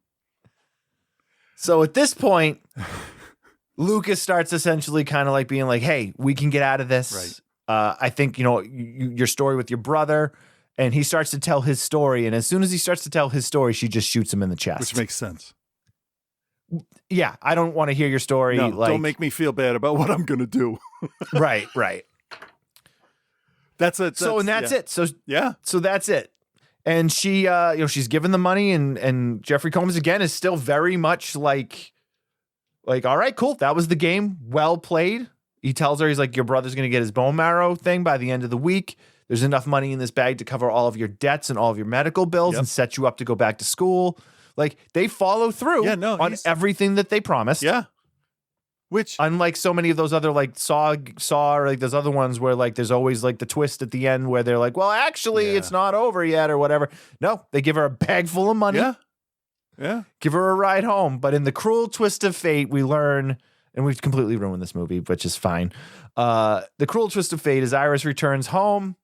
So at this point, Lucas starts essentially kind of like being like, hey, we can get out of this. Right. I think, your story with your brother, and he starts to tell his story. And as soon as he starts to tell his story, she just shoots him in the chest. Which makes sense. Yeah, I don't want to hear your story. No, like, don't make me feel bad about what I'm going to do. right. That's it. That's it. So Yeah. that's it. And she, she's given the money, and Jeffrey Combs again is still very much like, all right, cool. That was the game. Well played. He tells her, he's like, your brother's going to get his bone marrow thing by the end of the week. There's enough money in this bag to cover all of your debts and all of your medical bills and set you up to go back to school. Like, they follow through on everything that they promised. Yeah. Which, unlike so many of those other like Saw or like those other ones where like there's always like the twist at the end where they're like, well, actually it's not over yet or whatever. No, they give her a bag full of money. Yeah. Give her a ride home. But in the cruel twist of fate, we learn, and we've completely ruined this movie, which is fine. The cruel twist of fate is Iris returns home,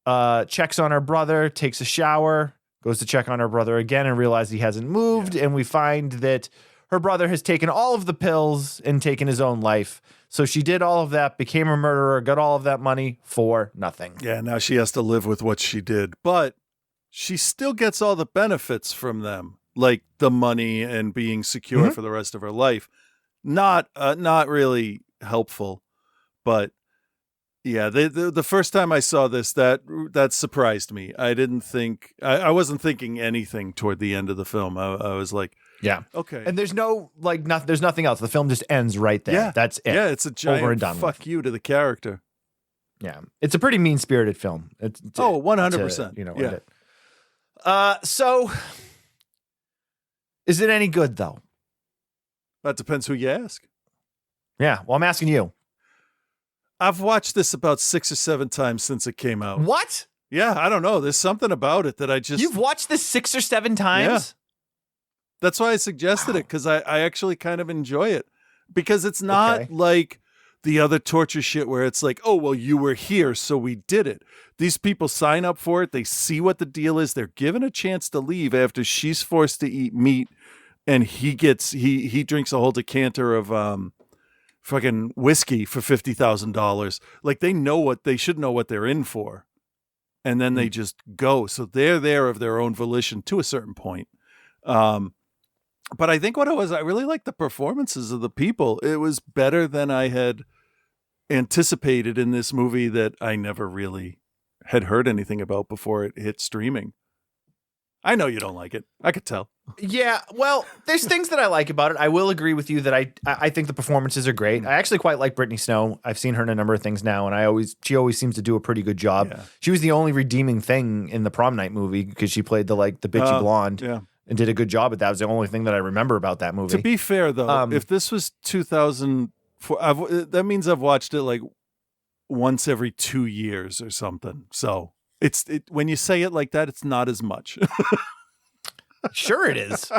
checks on her brother, takes a shower, goes to check on her brother again and realizes he hasn't moved. And we find that her brother has taken all of the pills and taken his own life. So she did all of that, became a murderer, got all of that money for nothing. Yeah, now she has to live with what she did. But she still gets all the benefits from them, like the money and being secure for the rest of her life. Not really helpful, but yeah, the first time I saw this, that surprised me. I didn't think I wasn't thinking anything toward the end of the film. I was like, yeah, okay. And there's there's nothing else. The film just ends right there. Yeah, that's it. Yeah, it's a giant over and done fuck you to the character. Yeah, it's a pretty mean-spirited film. 100%. End it. So is it any good though? That depends who you ask. Yeah, well, I'm asking you. I've watched this about 6 or 7 times since it came out. What? Yeah, I don't know. There's something about it that I just... You've watched this 6 or 7 times? Yeah. That's why I suggested it, because I actually kind of enjoy it. Because it's not like the other torture shit where it's like, oh, well, you were here, so we did it. These people sign up for it. They see what the deal is. They're given a chance to leave after she's forced to eat meat, and he drinks a whole decanter of fucking whiskey for $50,000. Like, they should know what they're in for. And then they just go. So they're there of their own volition to a certain point. But I think I really liked the performances of the people. It was better than I had anticipated in this movie that I never really had heard anything about before it hit streaming. I know you don't like it. I could tell. Yeah, well, there's things that I like about it. I will agree with you that I think the performances are great. I actually quite like Brittany Snow. I've seen her in a number of things now, and she always seems to do a pretty good job. Yeah. She was the only redeeming thing in the Prom Night movie because she played the bitchy blonde. Yeah. And did a good job at that. It was the only thing that I remember about that movie. To be fair, though, if this was 2004, that means I've watched it like once every 2 years or something. So when you say it like that, it's not as much. Sure it is.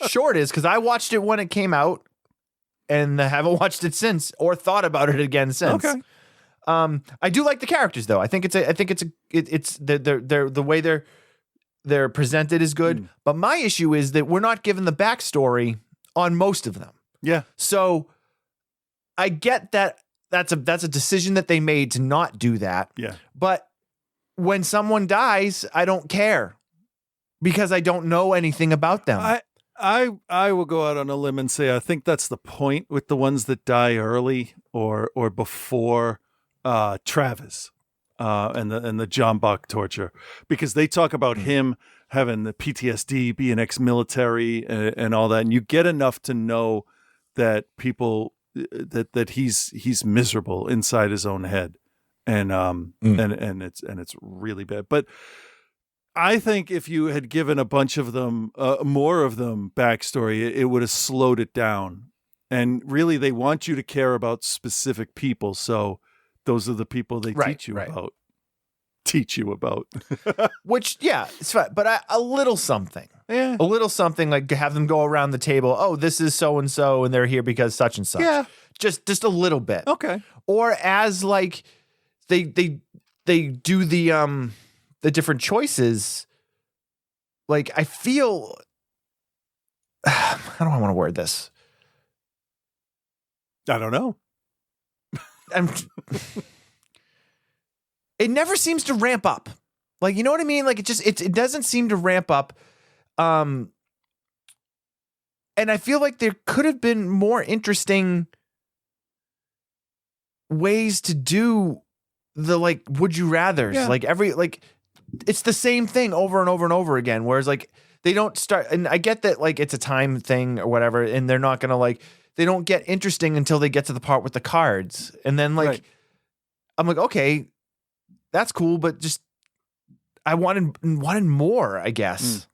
Sure it is, because I watched it when it came out and I haven't watched it since or thought about it again since. Okay. I do like the characters though. I think it's the way they're presented is good. But my issue is that we're not given the backstory on most of them. Yeah. So I get that that's a decision that they made to not do that. Yeah. But when someone dies, I don't care because I don't know anything about them. I will go out on a limb and say I think that's the point with the ones that die early or before Travis. And the John Bach torture, because they talk about him having the PTSD, being ex-military, and all that, and you get enough to know that people that he's miserable inside his own head, and it's really bad. But I think if you had given a bunch of them more of them backstory, it would have slowed it down And really, they want you to care about specific people. So those are the people they teach you about. Teach you about. Which, yeah, it's fine. But a little something. Yeah. A little something, like have them go around the table. Oh, this is so-and-so, and they're here because such and such. Yeah. Just a little bit. Okay. Or as like they do the different choices. Like I feel, how do I want to word this? I don't know. It never seems to ramp up. Like, you know what I mean? Like it doesn't seem to ramp up. And I feel like there could have been more interesting ways to do the like would you rathers. Yeah. Like it's the same thing over and over and over again. Whereas like they don't start, and I get that like it's a time thing or whatever, and they're not gonna like, they don't get interesting until they get to the part with the cards. And then like I'm like, okay, that's cool, but just I wanted more, I guess.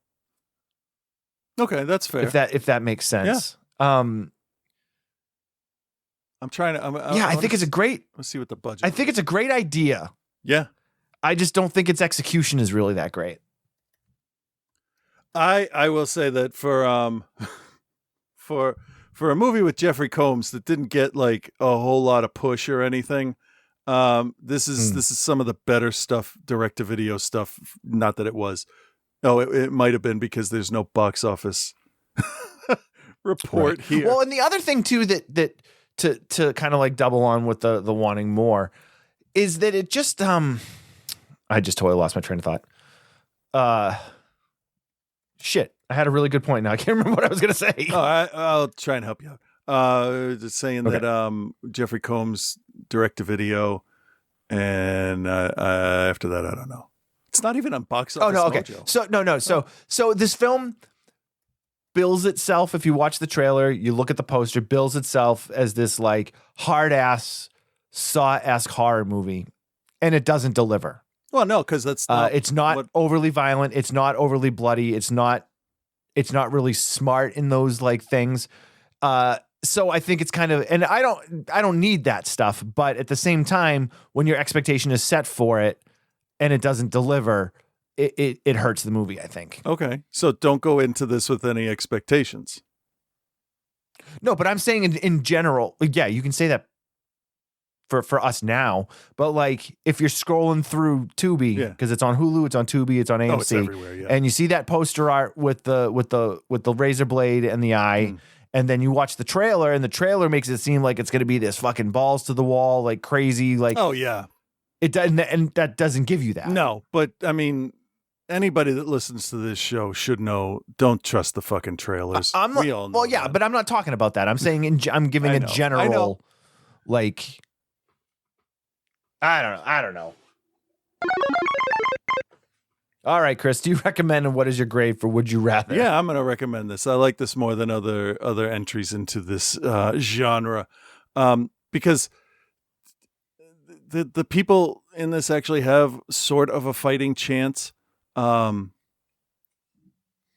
Okay, that's fair. If that makes sense. I'm trying to. I think it's a great. Let's see what the budget. I think it's a great idea. Yeah. I just don't think its execution is really that great. I will say that for a movie with Jeffrey Combs that didn't get like a whole lot of push or anything, this is some of the better stuff, direct-to-video stuff. Not that it was. Oh, it might have been because there's no box office report here. Well, and the other thing too that to kind of like double on with the wanting more is that it just I just totally lost my train of thought. Shit, I had a really good point now. I can't remember what I was gonna say. Oh, I'll try and help you out. Just saying that Jeffrey Combs direct-to-video, and after that I don't know. It's not even on box office. Oh no, okay. Mojo. So this film bills itself, if you watch the trailer, you look at the poster, bills itself as this like hard-ass Saw-esque horror movie, and it doesn't deliver. Well, no, because that's not it's not overly violent, it's not overly bloody, it's not really smart in those like things. So I think it's kind of, and I don't need that stuff, but at the same time, when your expectation is set for it and it doesn't deliver, it hurts the movie, I think. Okay. So don't go into this with any expectations. No, but I'm saying in general, yeah, you can say that for us now, but like if you're scrolling through Tubi, because it's on Hulu, it's on Tubi, it's on AMC, it's everywhere, yeah. And you see that poster art with the razor blade and the eye, and then you watch the trailer, and the trailer makes it seem like it's going to be this fucking balls to the wall, like crazy, like oh yeah, it doesn't, and that doesn't give you that. No, but I mean, anybody that listens to this show should know, don't trust the fucking trailers. We all know. Well, yeah, that. but I'm not talking about that. I'm saying I'm giving a general, like, I don't know. All right, Chris, do you recommend, and what is your grade for Would You Rather? Yeah, I'm going to recommend this. I like this more than other entries into this genre, because the people in this actually have sort of a fighting chance, and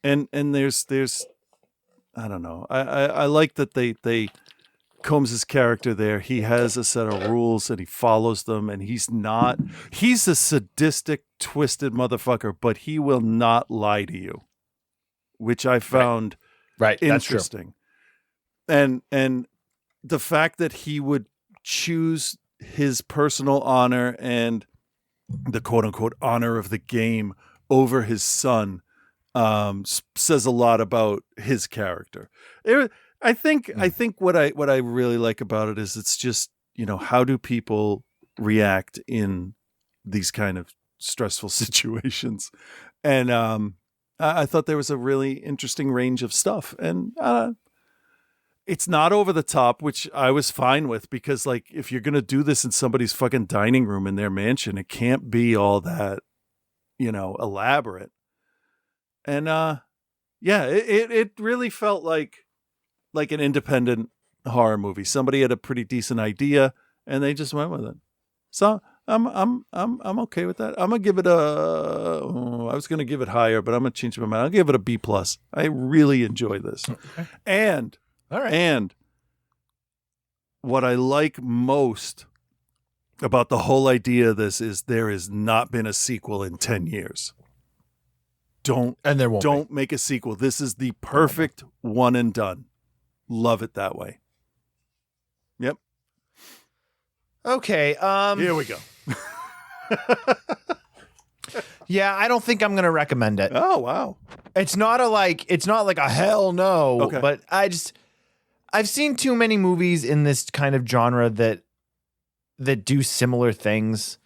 there's I don't know. I like that they Combs' character there. He has a set of rules and he follows them, and he's a sadistic, twisted motherfucker, but he will not lie to you, which I found interesting. And the fact that he would choose his personal honor and the quote unquote honor of the game over his son says a lot about his character. I think what I really like about it is it's just, how do people react in these kind of stressful situations? And I thought there was a really interesting range of stuff, and it's not over the top, which I was fine with, because like if you're gonna do this in somebody's fucking dining room in their mansion, it can't be all that elaborate. And it really felt like an independent horror movie. Somebody had a pretty decent idea and they just went with it. So I'm okay with that. I'm gonna give it I was gonna give it higher, but I'm gonna change my mind. I'll give it a B+. I really enjoyed this. Okay. And all right. And what I like most about the whole idea of this is there has not been a sequel in 10 years. Don't make a sequel. This is the perfect one and done. Love it that way. Yep. Okay. Here we go. Yeah, I don't think I'm gonna recommend it. Oh wow. It's not like a hell no. Okay. But I've seen too many movies in this kind of genre that do similar things.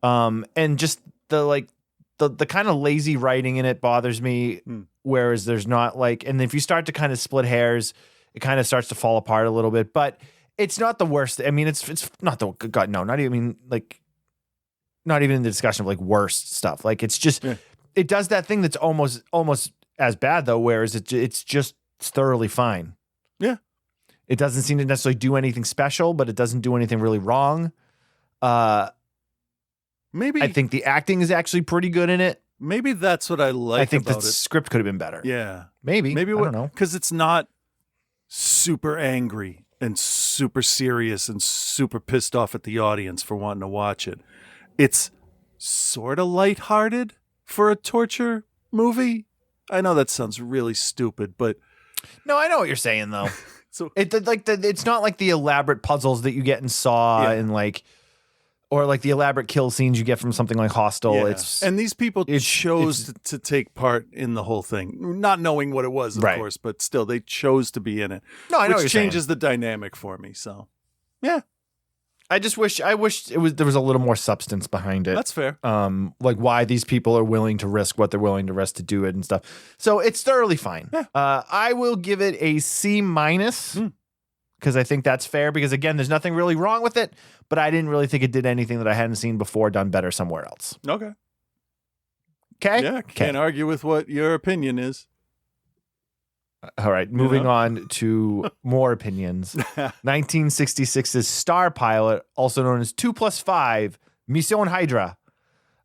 And just the kind of lazy writing in it bothers me. Whereas there's not and if you start to kind of split hairs, it kind of starts to fall apart a little bit. But it's not the worst. I mean, it's not the God, no, not even not even in the discussion of worst stuff. It's just it does that thing that's almost as bad though, whereas it's just thoroughly fine. Yeah. It doesn't seem to necessarily do anything special, but it doesn't do anything really wrong. Maybe I think the acting is actually pretty good in it. Maybe that's what I like. I think the about it. script could have been better. Yeah. Maybe I don't know. Because it's not super angry and super serious and super pissed off at the audience for wanting to watch it. It's sort of lighthearted for a torture movie. I know that sounds really stupid, but No, I know what you're saying though. so It's not like the elaborate puzzles that you get in Saw and or the elaborate kill scenes you get from something like Hostel. yeah. It's and these people chose to take part in the whole thing, not knowing what it was, of course, but still they chose to be in it. No, I know what which you're saying. changes the dynamic for me. So, yeah, I wish there was a little more substance behind it. that's fair. Why these people are willing to risk what they're willing to risk to do it and stuff. So it's thoroughly fine. Yeah. I will give it a C- because I think that's fair. Because again, there's nothing really wrong with it, but I didn't really think it did anything that I hadn't seen before done better somewhere else. Okay. Okay. Yeah, can't argue with what your opinion is. All right, moving on to more opinions. 1966's star pilot, also known as 2+5, Mission Hydra.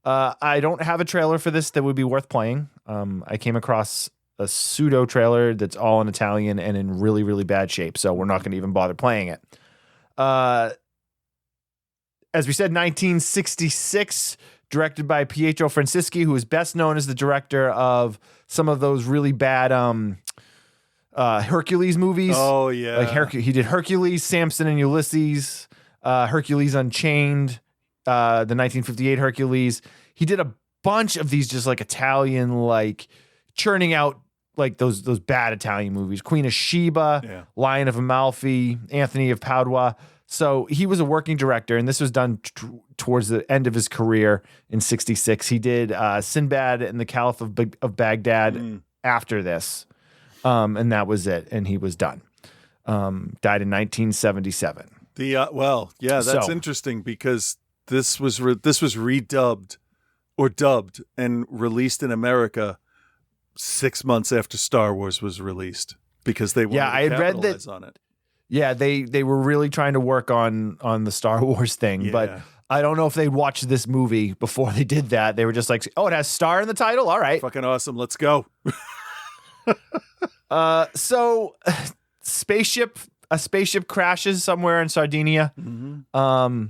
I don't have a trailer for this that would be worth playing. I came across a pseudo trailer that's all in Italian and in really, really bad shape, so we're not going to even bother playing it. As we said, 1966, directed by Pietro Francischi, who is best known as the director of some of those really bad Hercules movies. Oh yeah, he did Hercules, Samson and Ulysses, Hercules Unchained, the 1958 Hercules. He did a bunch of these just Italian, churning out those bad Italian movies. Queen of Sheba, Lion of Amalfi, Anthony of Padua. So he was a working director, and this was done towards the end of his career in 66. He did Sinbad and the Caliph of Baghdad after this. And that was it. And he was done. Died in 1977. That's interesting because this was redubbed or dubbed and released in America 6 months after Star Wars was released because they wanted to capitalize on it. Yeah, they were really trying to work on the Star Wars thing, but I don't know if they watched this movie before they did that. They were just like, oh, it has star in the title? All right. Fucking awesome. Let's go. So a spaceship crashes somewhere in Sardinia. Mm-hmm.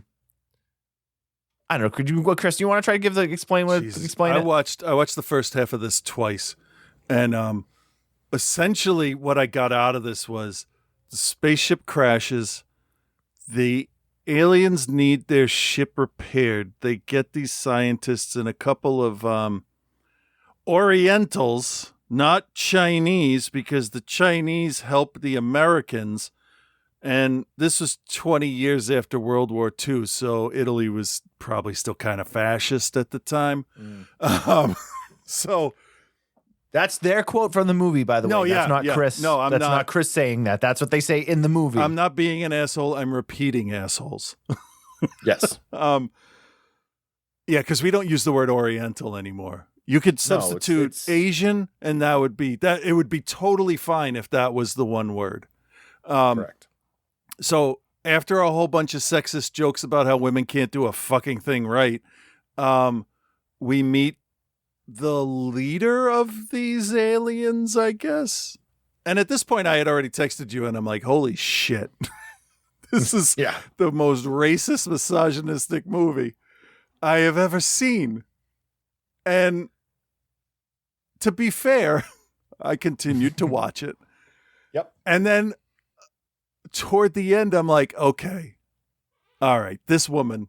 I don't know. Chris, do you want to try to explain it? I watched the first half of this twice, and essentially what I got out of this was the spaceship crashes. The aliens need their ship repaired. They get these scientists and a couple of Orientals, not Chinese, because the Chinese helped the Americans. And this was 20 years after World War II, so Italy was probably still kind of fascist at the time. So that's their quote from the movie, by the way. That's not Chris. No, that's not Chris saying that. That's what they say in the movie. I'm not being an asshole. I'm repeating assholes. Yes. Because we don't use the word Oriental anymore. You could substitute it's Asian, and that would be that. It would be totally fine if that was the one word. Correct. So after a whole bunch of sexist jokes about how women can't do a fucking thing right, we meet the leader of these aliens, I guess. And at this point, I had already texted you, and I'm like, holy shit. This is the most racist, misogynistic movie I have ever seen. And to be fair, I continued to watch it. Yep. And then toward the end, I'm like, okay, all right, this woman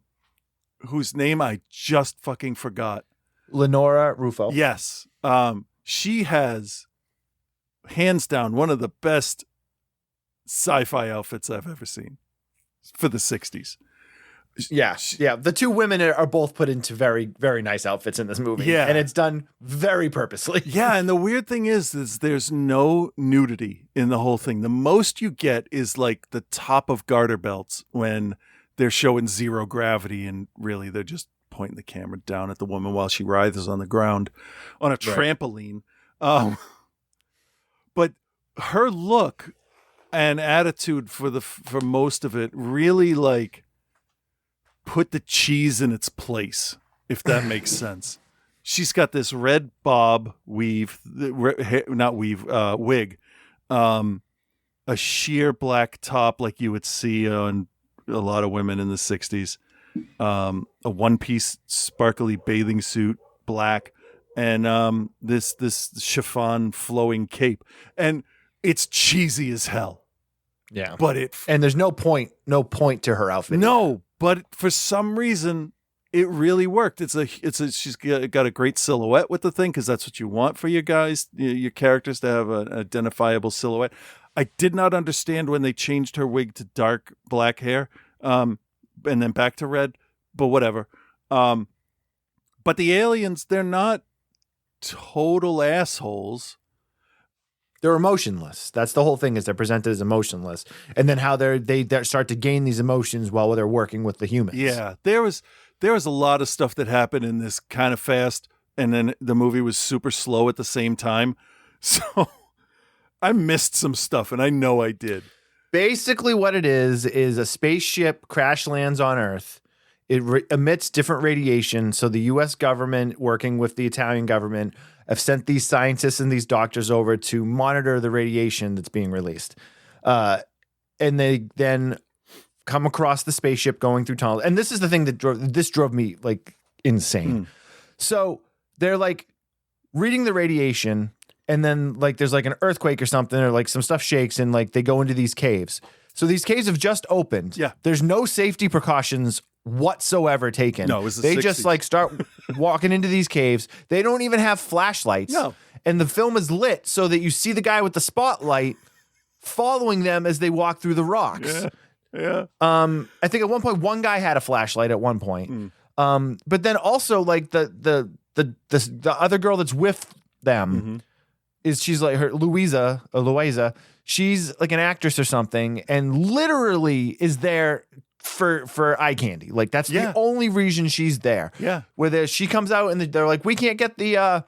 whose name I just fucking forgot. Lenora Rufo. Yes. She has, hands down, one of the best sci-fi outfits I've ever seen for the 60s. Yeah. Yeah. The two women are both put into very, very nice outfits in this movie. Yeah. And it's done very purposely. Yeah, and the weird thing is there's no nudity in the whole thing. The most you get is like the top of garter belts when they're showing zero gravity, and really they're just pointing the camera down at the woman while she writhes on the ground on a trampoline. But her look and attitude for most of it really like put the cheese in its place, if that makes sense. She's got this red bob wig, a sheer black top like you would see on a lot of women in the 60s, a one-piece sparkly bathing suit, black, and this chiffon flowing cape. And it's cheesy as hell. Yeah. But and there's no point to her outfit. No, but for some reason it really worked. She's got a great silhouette with the thing, because that's what you want for your guys, your characters, to have an identifiable silhouette. I did not understand when they changed her wig to dark black hair, and then back to red, but whatever. But the aliens, they're not total assholes. They're emotionless. That's the whole thing, is they're presented as emotionless. And then how they start to gain these emotions while they're working with the humans. Yeah, there was a lot of stuff that happened in this kind of fast, and then the movie was super slow at the same time. So I missed some stuff, and I know I did. Basically what it is a spaceship crash lands on Earth. It emits different radiation. So the U.S. government, working with the Italian government, have sent these scientists and these doctors over to monitor the radiation that's being released. And they then come across the spaceship going through tunnels. And this is the thing that drove me like insane. So they're like reading the radiation, and then like there's like an earthquake or something, or like some stuff shakes, and like they go into these caves. So these caves have just opened. Yeah. There's no safety precautions whatsoever taken. No, it was the they 60s. just like start walking into these caves. They don't even have flashlights. No. And the film is lit so that you see the guy with the spotlight following them as they walk through the rocks. Yeah. I think at one point one guy had a flashlight at one point. But then also like the other girl that's with them she's like her Louisa. She's like an actress or something, and literally is there for eye candy. Like that's the only reason she's there. Yeah. Where she comes out and they're like, we can't get the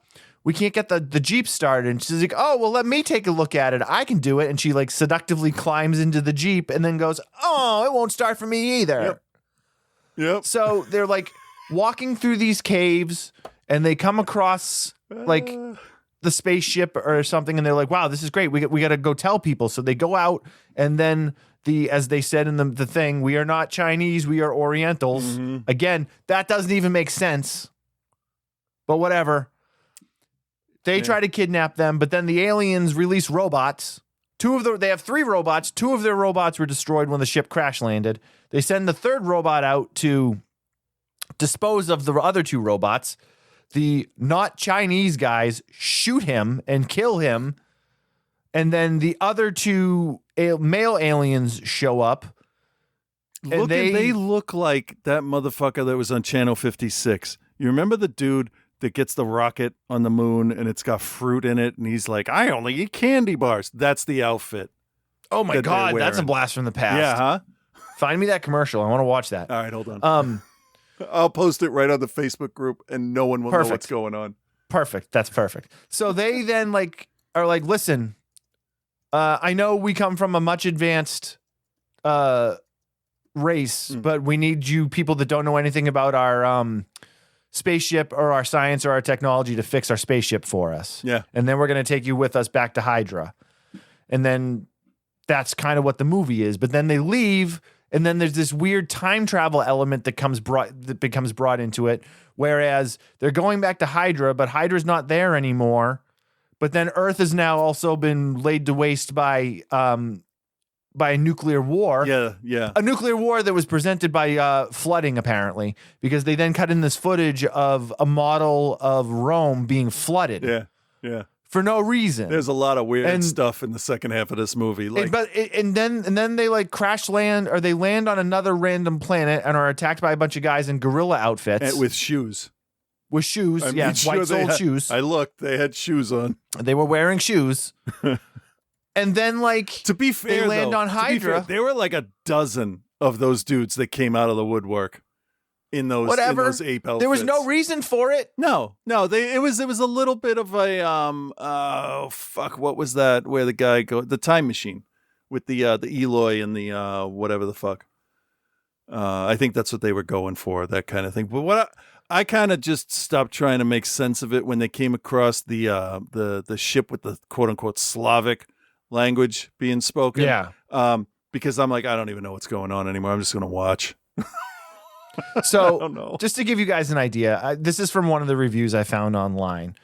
Jeep started, and she's like, oh well, let me take a look at it. I can do it. And she like seductively climbs into the Jeep and then goes, oh, it won't start for me either. Yep. So they're like walking through these caves, and they come across like the spaceship or something, and they're like, wow, this is great. We got to go tell people. So they go out, and then as they said in the thing, we are not Chinese, we are Orientals. Again, that doesn't even make sense. But whatever. They try to kidnap them, but then the aliens release robots. They have 3 robots. 2 of their robots were destroyed when the ship crash landed. They send the 3rd robot out to dispose of the other 2 robots. The not Chinese guys shoot him and kill him. And then the other 2 male aliens show up. And they look like that motherfucker that was on Channel 56. You remember the dude that gets the rocket on the moon and it's got fruit in it, and he's like, I only eat candy bars. That's the outfit. Oh my that they're God, that's a wearing. blast from the past. Yeah, huh? Find me that commercial. I want to watch that. All right, hold on. I'll post it right on the Facebook group, and no one will know what's going on. Perfect. That's perfect. So they then are like, listen, I know we come from a much advanced race, but we need you people that don't know anything about our spaceship or our science or our technology to fix our spaceship for us. Yeah. And then we're going to take you with us back to Hydra. And then that's kind of what the movie is. But then they leave, And then there's this weird time travel element that becomes brought into it. Whereas they're going back to Hydra, but Hydra's not there anymore. But then Earth has now also been laid to waste by a nuclear war. Yeah. A nuclear war that was presented by flooding, apparently, because they then cut in this footage of a model of Rome being flooded. Yeah. For no reason. There's a lot of weird stuff in the second half of this movie. Like, and then they like crash land, or they land on another random planet and are attacked by a bunch of guys in gorilla outfits with shoes. With shoes, I made sure white-soled shoes. I looked; they had shoes on. They were wearing shoes. And then, like, to be fair, they land though, on Hydra. There were like a dozen of those dudes that came out of the woodwork in those Whatever. in those ape outfits. There was no reason for it. No. It was a little bit of a what was that? Where the guy the time machine with the Eloy and the whatever the fuck. I think that's what they were going for, that kind of thing. But what I kind of just stopped trying to make sense of it when they came across the ship with the quote unquote Slavic language being spoken. Yeah. Because I'm like, I don't even know what's going on anymore. I'm just going to watch. So, don't know. Just to give you guys an idea, this is from one of the reviews I found online.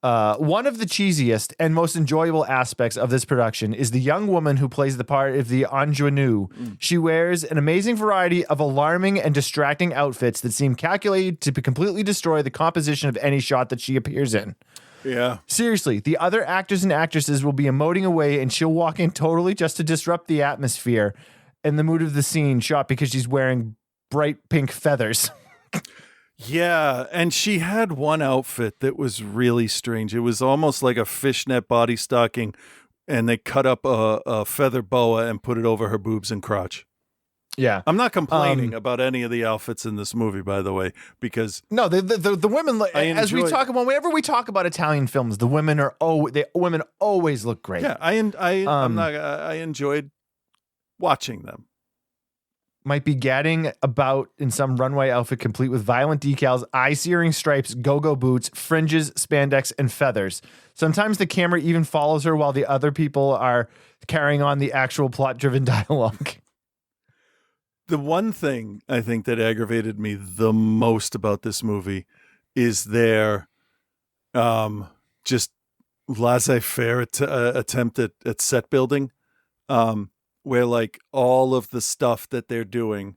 One of the cheesiest and most enjoyable aspects of this production is the young woman who plays the part of the ingenue. She wears an amazing variety of alarming and distracting outfits that seem calculated to completely destroy the composition of any shot that she appears in. Yeah. Seriously, the other actors and actresses will be emoting away, and she'll walk in totally just to disrupt the atmosphere and the mood of the scene shot because she's wearing bright pink feathers. Yeah, and she had one outfit that was really strange. It was almost like a fishnet body stocking, and they cut up a feather boa and put it over her boobs and crotch. Yeah. I'm not complaining about any of the outfits in this movie, by the way, because no, the women, whenever we talk about Italian films, the women women always look great. Yeah, I enjoyed watching them. Might be gadding about in some runway outfit complete with violent decals, eye-searing stripes, go-go boots, fringes, spandex, and feathers. Sometimes the camera even follows her while the other people are carrying on the actual plot-driven dialogue. The one thing I think that aggravated me the most about this movie is their just laissez-faire attempt at set building. Where like all of the stuff that they're doing,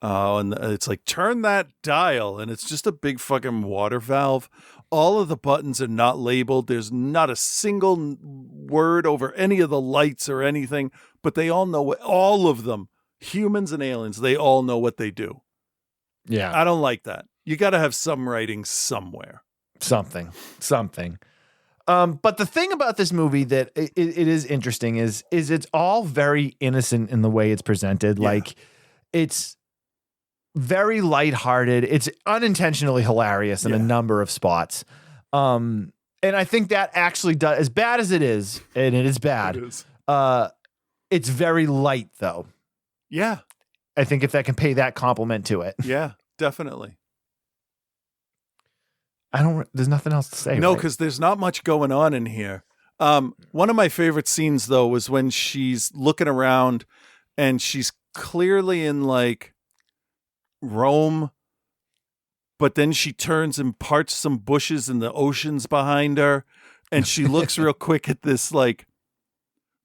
and it's like, turn that dial, and it's just a big fucking water valve. All of the buttons are not labeled. There's not a single word over any of the lights or anything, but they all know all of them, humans and aliens, they all know what they do. Yeah. I don't like that. You got to have some writing somewhere. Something. But the thing about this movie that it is interesting is it's all very innocent in the way it's presented. Yeah. Like, it's very lighthearted. It's unintentionally hilarious in a number of spots. And I think that actually does, as bad as it is, and it is bad, it's very light though. Yeah. I think if that can pay that compliment to it. Yeah, definitely. There's nothing else to say. No, because there's not much going on in here. One of my favorite scenes, though, was when she's looking around and she's clearly in like Rome, but then she turns and parts some bushes in the oceans behind her. And she looks real quick at this like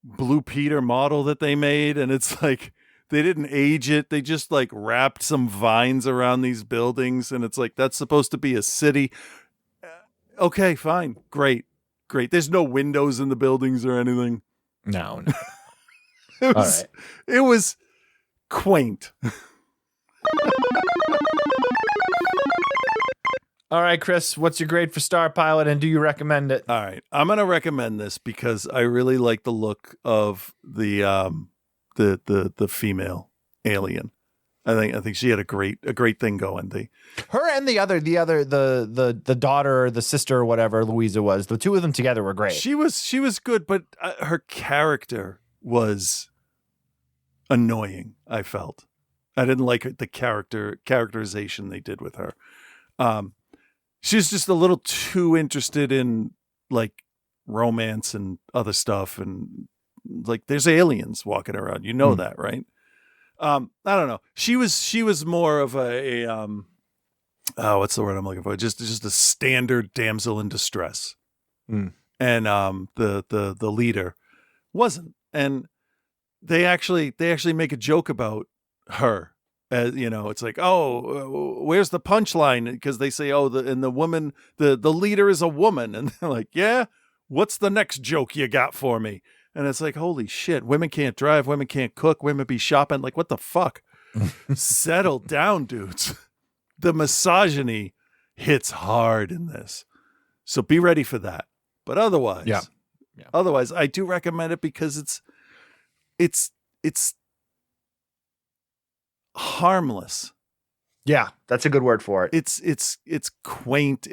Blue Peter model that they made. And it's like, they didn't age it. They just like wrapped some vines around these buildings. And it's like, that's supposed to be a city. Okay, fine. Great. There's no windows in the buildings or anything. No. It was quaint. All right, Chris, what's your grade for Star Pilot, and do you recommend it? All right. I'm going to recommend this because I really like the look of the female alien. I think she had a great thing going. Her and the daughter or the sister or whatever Louisa was, the two of them together were great. She was good, but her character was annoying. I felt I didn't like the characterization they did with her. She's just a little too interested in like romance and other stuff, and like there's aliens walking around. You know that, right? I don't know. She was more of what's the word I'm looking for? Just a standard damsel in distress. Mm. And the leader wasn't. And they actually make a joke about her. It's like, oh, where's the punchline? Because they say, oh, the woman, the leader is a woman, and they're like, yeah, what's the next joke you got for me? And it's like, holy shit, women can't drive, women can't cook, women be shopping. Like, what the fuck? Settle down, dudes. The misogyny hits hard in this, so be ready for that. But otherwise, otherwise, I do recommend it because it's harmless. Yeah, that's a good word for it. It's quaint.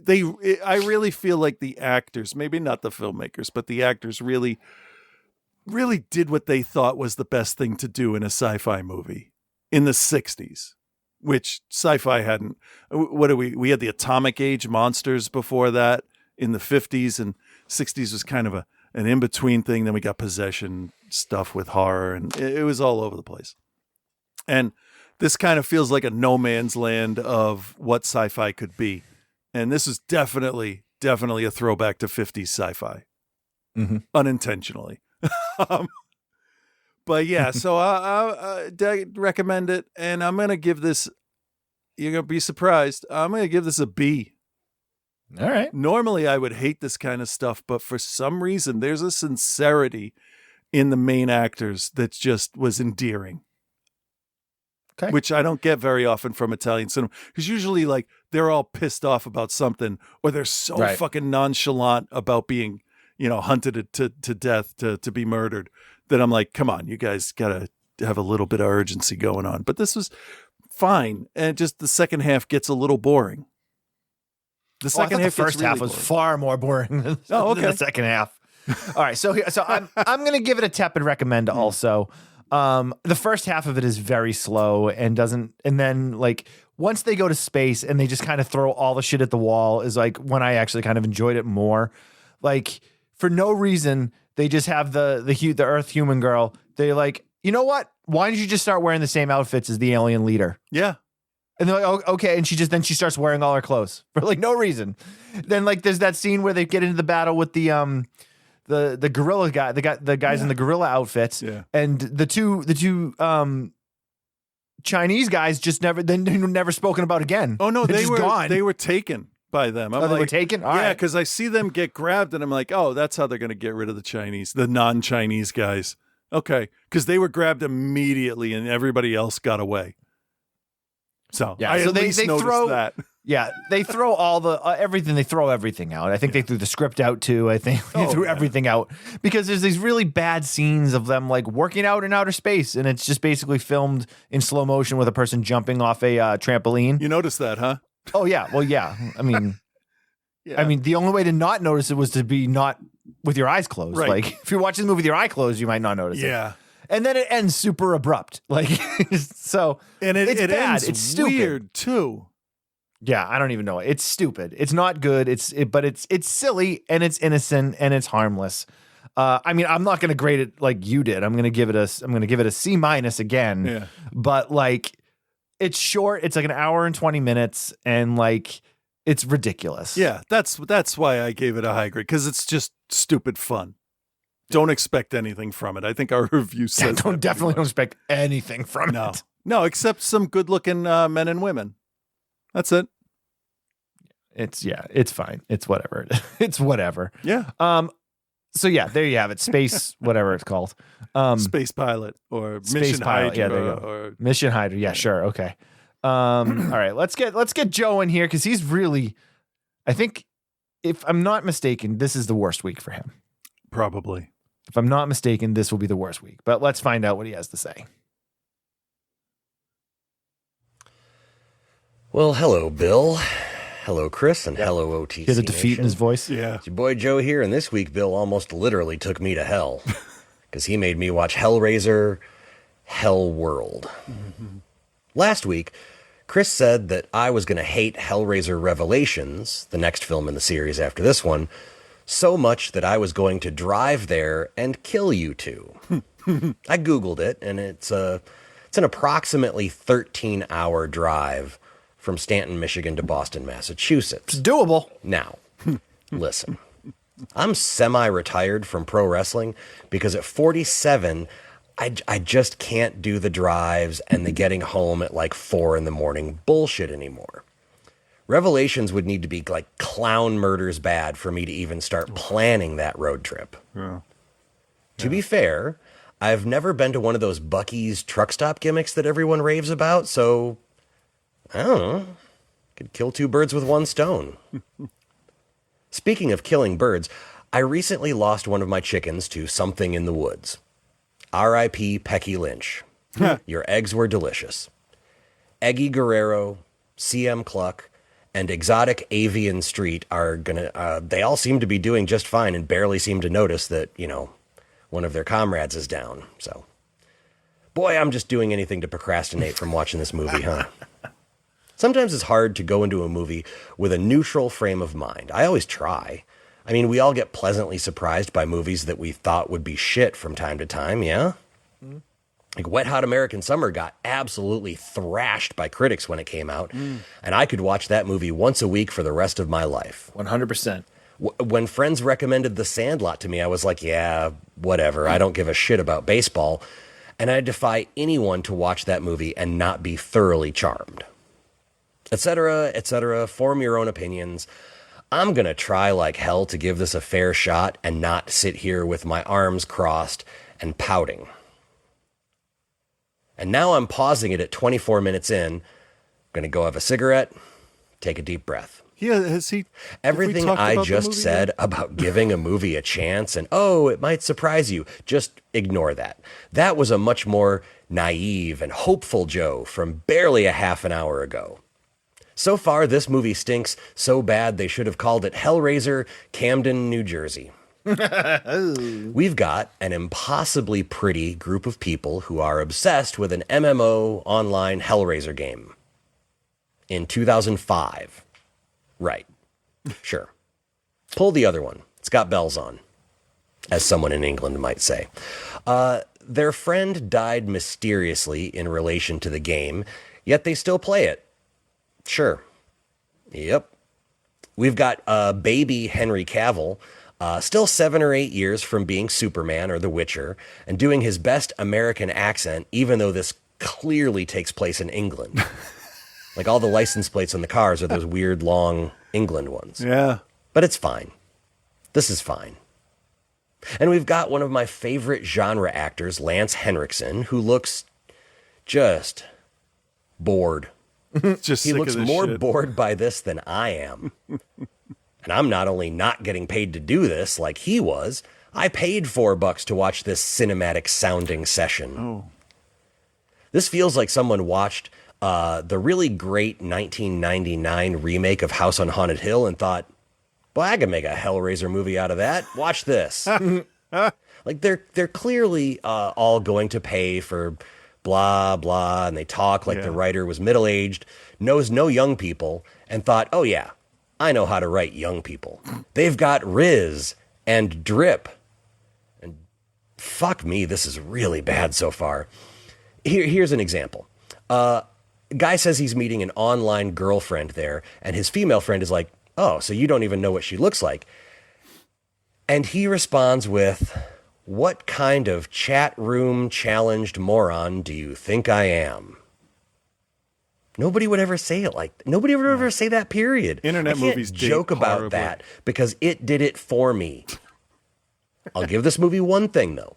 I really feel like the actors, maybe not the filmmakers, but the actors really did what they thought was the best thing to do in a sci-fi movie in the 60s, which sci-fi hadn't. We had the atomic age monsters before that in the 50s, and 60s was kind of an in-between thing. Then we got possession stuff with horror, and it was all over the place. And this kind of feels like a no man's land of what sci-fi could be. And this is definitely a throwback to 50s sci-fi, unintentionally. But yeah, so I recommend it, and I'm gonna give this. You're gonna be surprised. I'm gonna give this a B. All right. Normally, I would hate this kind of stuff, but for some reason, there's a sincerity in the main actors that just was endearing. Okay. Which I don't get very often from Italian cinema, because usually, like, they're all pissed off about something, or they're so fucking nonchalant about being, hunted to death, to be murdered, that I'm like, come on, you guys gotta have a little bit of urgency going on. But this was fine, and just the second half gets a little boring. The second half, the first half was far more boring than the second half. All right, so I'm gonna give it a tepid recommend also. The first half of it is very slow and then like once they go to space and they just kind of throw all the shit at the wall is like when I actually kind of enjoyed it more. Like for no reason, they just have the Earth human girl. They're like, you know what? Why don't you just start wearing the same outfits as the alien leader? Yeah. And they're like, oh, okay. And she starts wearing all her clothes for like no reason. Then like there's that scene where they get into the battle with the gorilla guy, the guys in the gorilla outfits, and the two Chinese guys just never spoken about again. Oh no, they were gone. They were taken by them. They were taken. All right. Because I see them get grabbed, and I'm like, oh, that's how they're going to get rid of the non-Chinese guys. Okay, because they were grabbed immediately, and everybody else got away. So I at least noticed that. Yeah, they throw all the everything. They throw everything out. I think they threw the script out too. I think they threw everything out because there's these really bad scenes of them like working out in outer space, and it's just basically filmed in slow motion with a person jumping off a trampoline. You noticed that, huh? Oh yeah. Well, yeah. I mean, the only way to not notice it was to be not with your eyes closed. Right. Like if you're watching the movie with your eye closed, you might not notice it. Yeah. And then it ends super abrupt. Like so, and it's bad. Ends it's stupid. Weird too. Yeah, I don't even know. It's stupid. It's not good. But it's silly and it's innocent and it's harmless. I mean, I'm not going to grade it like you did. I'm going to give it a C- again. Yeah. But like, it's short. It's like an hour and 20 minutes, and like, it's ridiculous. Yeah, that's why I gave it a high grade, because it's just stupid fun. Don't expect anything from it. I think our review says definitely don't expect anything from it. No, except some good-looking men and women. That's it. It's fine. It's whatever. It's whatever. Yeah. So yeah, there you have it. Space, whatever it's called. Space Pilot or Space Mission Pilot. Hydra. Yeah, there you go. Mission Hydra. Yeah, sure. Okay. All right. Let's get Joe in here because he's really. I think, if I'm not mistaken, this is the worst week for him. Probably. If I'm not mistaken, this will be the worst week. But let's find out what he has to say. Well, hello, Bill. Hello, Chris, and hello, OTC Hear the defeat Nation. in his voice? Yeah. It's your boy Joe here, and this week Bill almost literally took me to hell. Because he made me watch Hellraiser, Hell World. Mm-hmm. Last week, Chris said that I was going to hate Hellraiser Revelations, the next film in the series after this one, So much that I was going to drive there and kill you two. I Googled it, and it's an approximately 13-hour drive from Stanton, Michigan to Boston, Massachusetts. It's doable. Now, listen, I'm semi-retired from pro wrestling because at 47, I just can't do the drives and the getting home at like 4 a.m. bullshit anymore. Revelations would need to be like clown murders bad for me to even start planning that road trip. Yeah. To be fair, I've never been to one of those Buc-ee's truck stop gimmicks that everyone raves about, so I don't know. Could kill two birds with one stone. Speaking of killing birds, I recently lost one of my chickens to something in the woods. R.I.P. Pecky Lynch. Your eggs were delicious. Eggy Guerrero, CM Cluck, and Exotic Avian Street are gonna, they all seem to be doing just fine and barely seem to notice that, one of their comrades is down. So, boy, I'm just doing anything to procrastinate from watching this movie, huh? Sometimes it's hard to go into a movie with a neutral frame of mind. I always try. I mean, we all get pleasantly surprised by movies that we thought would be shit from time to time, yeah? Like Wet Hot American Summer got absolutely thrashed by critics when it came out, and I could watch that movie once a week for the rest of my life. 100%. When friends recommended The Sandlot to me, I was like, yeah, whatever. I don't give a shit about baseball. And I defy anyone to watch that movie and not be thoroughly charmed. Etc., etc. Form your own opinions. I'm going to try like hell to give this a fair shot and not sit here with my arms crossed and pouting. And now I'm pausing it at 24 minutes in. Going to go have a cigarette, take a deep breath. Yeah, has he? Everything I just said about giving a movie a chance and, oh, it might surprise you, just ignore that. That was a much more naive and hopeful Joe from barely a half an hour ago. So far, this movie stinks so bad they should have called it Hellraiser, Camden, New Jersey. We've got an impossibly pretty group of people who are obsessed with an MMO online Hellraiser game. In 2005. Right. Sure. Pull the other one. It's got bells on, as someone in England might say. Their friend died mysteriously in relation to the game, yet they still play it. Sure. Yep. We've got baby Henry Cavill, still 7 or 8 years from being Superman or The Witcher, and doing his best American accent, even though this clearly takes place in England. Like all the license plates on the cars are those weird, long England ones. Yeah. But it's fine. This is fine. And we've got one of my favorite genre actors, Lance Henriksen, who looks just bored. Just He sick looks of this more shit. bored by this than I am. And I'm not only not getting paid to do this like he was, I paid $4 to watch this cinematic sounding session. Oh. This feels like someone watched the really great 1999 remake of House on Haunted Hill and thought, well, I can make a Hellraiser movie out of that. Watch this. Like they're clearly all going to pay for blah, blah, and they talk like the writer was middle-aged, knows no young people, and thought, oh yeah, I know how to write young people. They've got Riz and Drip. And fuck me, this is really bad so far. Here's an example. Guy says he's meeting an online girlfriend there, and his female friend is like, oh, so you don't even know what she looks like. And he responds with, what kind of chat room challenged moron do you think I am? Nobody would ever say it like that. Nobody would ever say that, period. Internet I can't movies date joke about horribly. that because it did it for me. I'll give this movie one thing, though.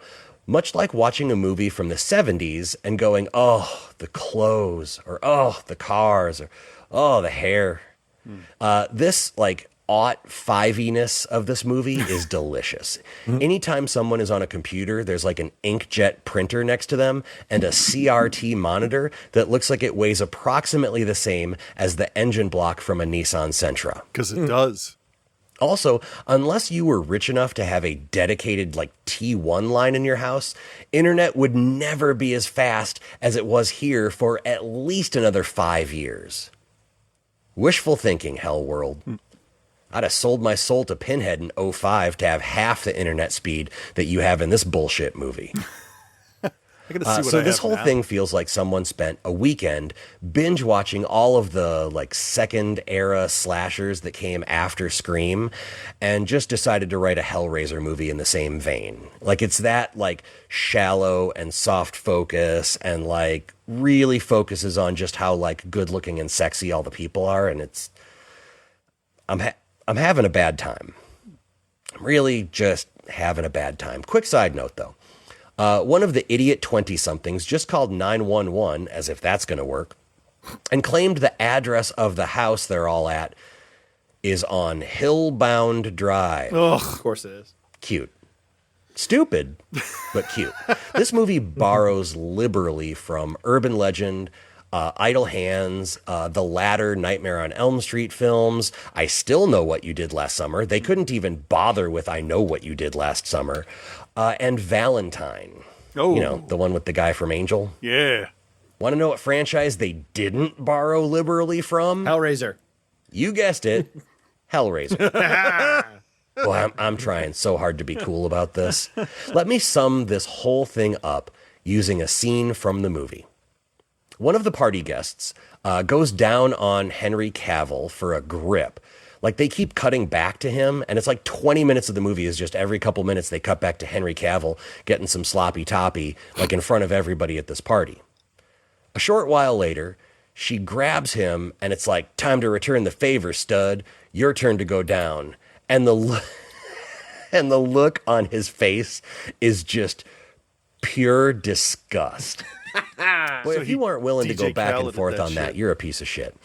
Much like watching a movie from the 70s and going, oh, the clothes, or oh, the cars, or oh, the hair. This, like, five-iness of this movie is delicious. Anytime someone is on a computer, there's like an inkjet printer next to them and a CRT monitor that looks like it weighs approximately the same as the engine block from a Nissan Sentra. Because it does. Also, unless you were rich enough to have a dedicated like T1 line in your house, internet would never be as fast as it was here for at least another 5 years. Wishful thinking, Hell World. I'd have sold my soul to Pinhead in 05 to have half the internet speed that you have in this bullshit movie. I gotta see what So I this have whole now. thing feels like someone spent a weekend binge watching all of the like second era slashers that came after Scream and just decided to write a Hellraiser movie in the same vein. Like it's that like shallow and soft focus and like really focuses on just how like good looking and sexy all the people are. And it's, I'm having a bad time. I'm really just having a bad time. Quick side note though. One of the idiot 20-somethings just called 911, as if that's going to work, and claimed the address of the house they're all at is on Hillbound Drive. Ugh. Of course it is. Cute. Stupid, but cute. This movie borrows liberally from urban legend, Idle Hands, the latter Nightmare on Elm Street films. I Still Know What You Did Last Summer. They couldn't even bother with I Know What You Did Last Summer. And Valentine. Oh. You know, the one with the guy from Angel. Yeah. Want to know what franchise they didn't borrow liberally from? Hellraiser. You guessed it. Hellraiser. Boy, I'm trying so hard to be cool about this. Let me sum this whole thing up using a scene from the movie. One of the party guests goes down on Henry Cavill for a grip. Like they keep cutting back to him, and it's like 20 minutes of the movie is just every couple minutes they cut back to Henry Cavill getting some sloppy toppy, like in front of everybody at this party. A short while later, she grabs him, and it's like, time to return the favor, stud. Your turn to go down. And the look on his face is just pure disgust. Boy, if you weren't willing to go DJ back Khaled and did forth that on that, shit. you're a piece of shit.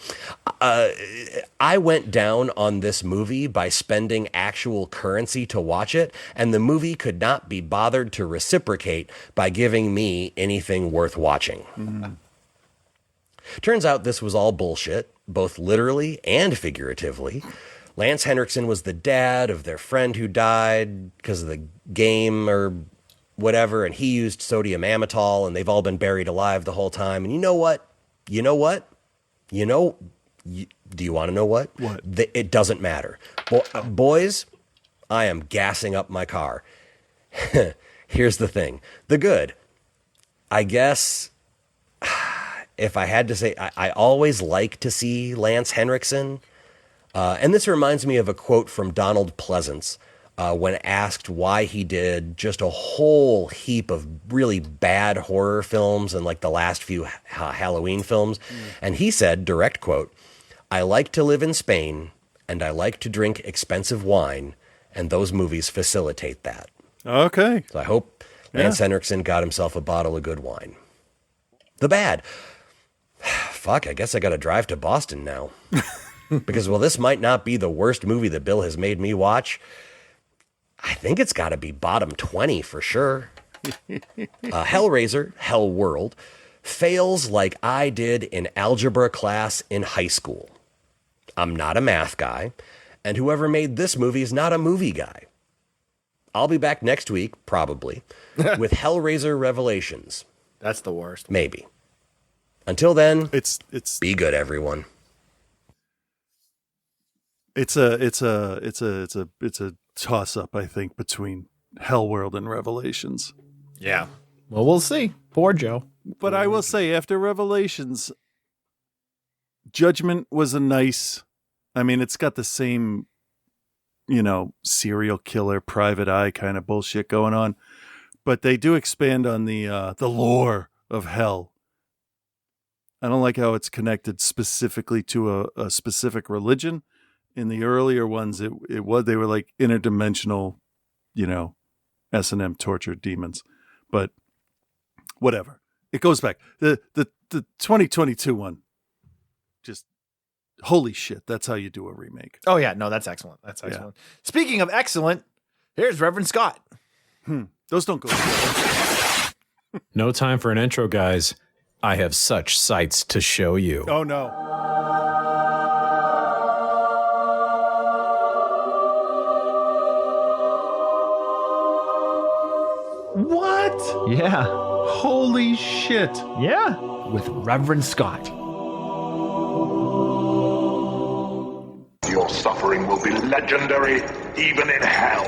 I went down on this movie by spending actual currency to watch it, and the movie could not be bothered to reciprocate by giving me anything worth watching. Turns out this was all bullshit, both literally and figuratively. Lance Henriksen was the dad of their friend who died because of the game or whatever, and he used sodium amytal, and they've all been buried alive the whole time. And you know what? Do you want to know what? What? It doesn't matter. Boys, I am gassing up my car. Here's the thing. The good. I guess if I had to say, I always like to see Lance Henriksen. And this reminds me of a quote from Donald Pleasance when asked why he did just a whole heap of really bad horror films and like the last few Halloween films. And he said, direct quote, "I like to live in Spain and I like to drink expensive wine, and those movies facilitate that." Okay. So I hope Lance Henriksen got himself a bottle of good wine. The bad. Fuck, I guess I got to drive to Boston now. Because, well, this might not be the worst movie that Bill has made me watch. I think it's got to be bottom 20 for sure. Hellraiser, Hell World, fails like I did in algebra class in high school. I'm not a math guy, and whoever made this movie is not a movie guy. I'll be back next week, probably, with Hellraiser Revelations. That's the worst. Maybe. Until then, It's be good, everyone. It's a toss up, I think, between Hellworld and Revelations. Yeah. Well, we'll see. Poor Joe. But I will say, after Revelations, Judgment was a nice. I mean, it's got the same, serial killer, private eye kind of bullshit going on, but they do expand on the lore of hell. I don't like how it's connected specifically to a specific religion. In the earlier ones, they were like interdimensional, S&M tortured demons, but whatever. It goes back. The 2022 one, just holy shit. That's how you do a remake. Oh, yeah. No, that's excellent. That's excellent. Speaking of excellent, here's Reverend Scott. Those don't go together. No time for an intro, guys. I have such sights to show you. Oh no. What? Yeah. Holy shit. Yeah. With Reverend Scott. Your suffering will will be legendary even in hell.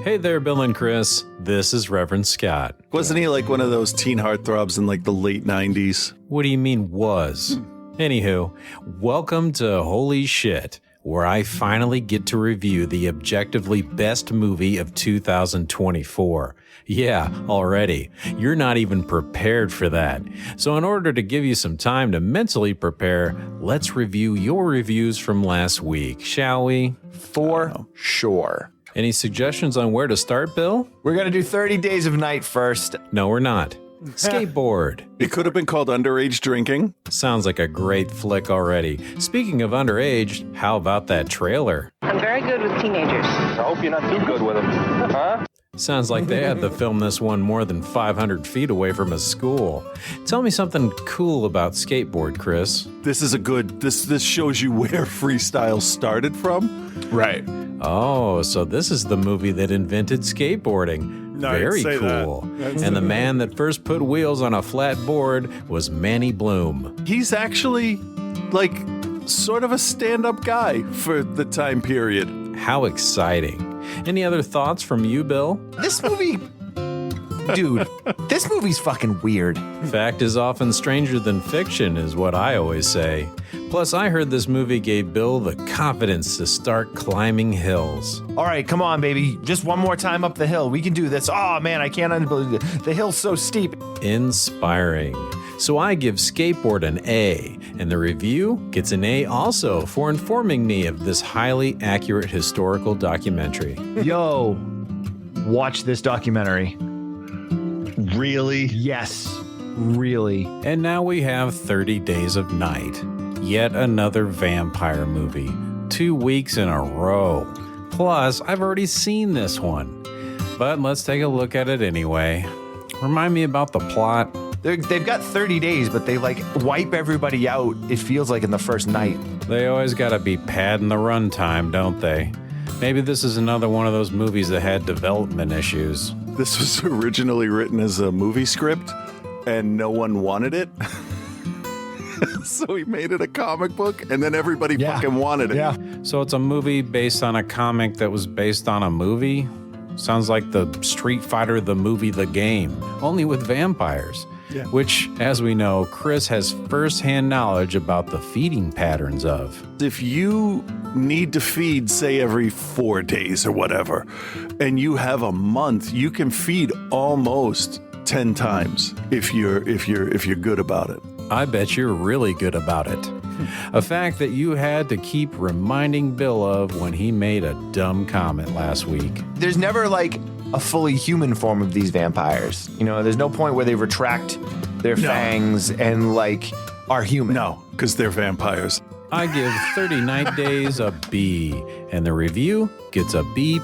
Hey there, Bill and Chris. This is Reverend Scott. Wasn't he like one of those teen heartthrobs in like the late 90s? What do you mean was? Anywho, welcome to Holy Shit, where I finally get to review the objectively best movie of 2024. Yeah, already. You're not even prepared for that. So in order to give you some time to mentally prepare, let's review your reviews from last week, shall we? For sure. Any suggestions on where to start, Bill? We're going to do 30 Days of Night first. No, we're not. Skateboard. It could have been called Underage Drinking. Sounds like a great flick already. Speaking of underage, how about that trailer? I'm very good with teenagers. I hope you're not too good with them. Huh? Sounds like they had to film this one more than 500 feet away from a school. Tell me something cool about Skateboard, Chris. This is a good, this shows you where freestyle started from. Right. Oh, so this is the movie that invented skateboarding. No, I'd Very say that. cool. I'd say And the man that first put wheels on a flat board was Manny Bloom. He's actually like sort of a stand-up guy for the time period. How exciting. Any other thoughts from you, Bill? This movie, dude, this movie's fucking weird. Fact is often stranger than fiction, is what I always say. Plus, I heard this movie gave Bill the confidence to start climbing hills. All right, come on, baby. Just one more time up the hill. We can do this. Oh, man, I can't believe it. The hill's so steep. Inspiring. So I give Skateboard an A, and the review gets an A also for informing me of this highly accurate historical documentary. Yo, watch this documentary. Really? Yes, really. And now we have 30 Days of Night. Yet another vampire movie. 2 weeks in a row. Plus, I've already seen this one. But let's take a look at it anyway. Remind me about the plot. They've got 30 days, but they like wipe everybody out, it feels like, in the first night. They always gotta be padding the runtime, don't they? Maybe this is another one of those movies that had development issues. This was originally written as a movie script, and no one wanted it. So he made it a comic book, and then everybody fucking wanted it. Yeah. So it's a movie based on a comic that was based on a movie? Sounds like the Street Fighter the movie The Game, only with vampires. Yeah. Which, as we know, Chris has firsthand knowledge about the feeding patterns of. If you need to feed, say, every 4 days or whatever, and you have a month, you can feed almost 10 times if you're good about it. I bet you're really good about it. A fact that you had to keep reminding Bill of when he made a dumb comment last week. There's never like a fully human form of these vampires. You know, there's no point where they retract their fangs and like are human. No, because they're vampires. I give 30 Night Days a B, and the review gets a B+,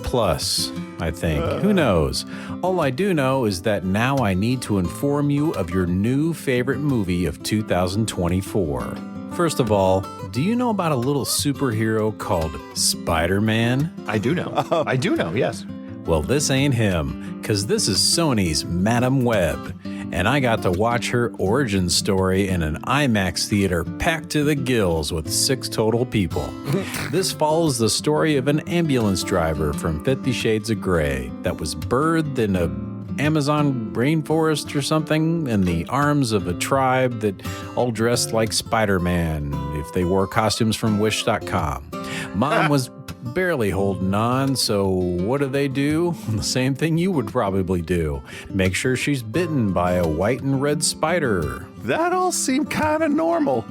I think. Who knows? All I do know is that now I need to inform you of your new favorite movie of 2024. First of all, do you know about a little superhero called Spider-Man? I do know. I do know, yes. Well, this ain't him, because this is Sony's Madam Web, and I got to watch her origin story in an IMAX theater packed to the gills with 6 total people. This follows the story of an ambulance driver from 50 Shades of Grey that was birthed in a Amazon rainforest or something in the arms of a tribe that all dressed like Spider-Man if they wore costumes from Wish.com. Mom was barely holding on, so what do? The same thing you would probably do. Make sure she's bitten by a white and red spider. That all seemed kind of normal.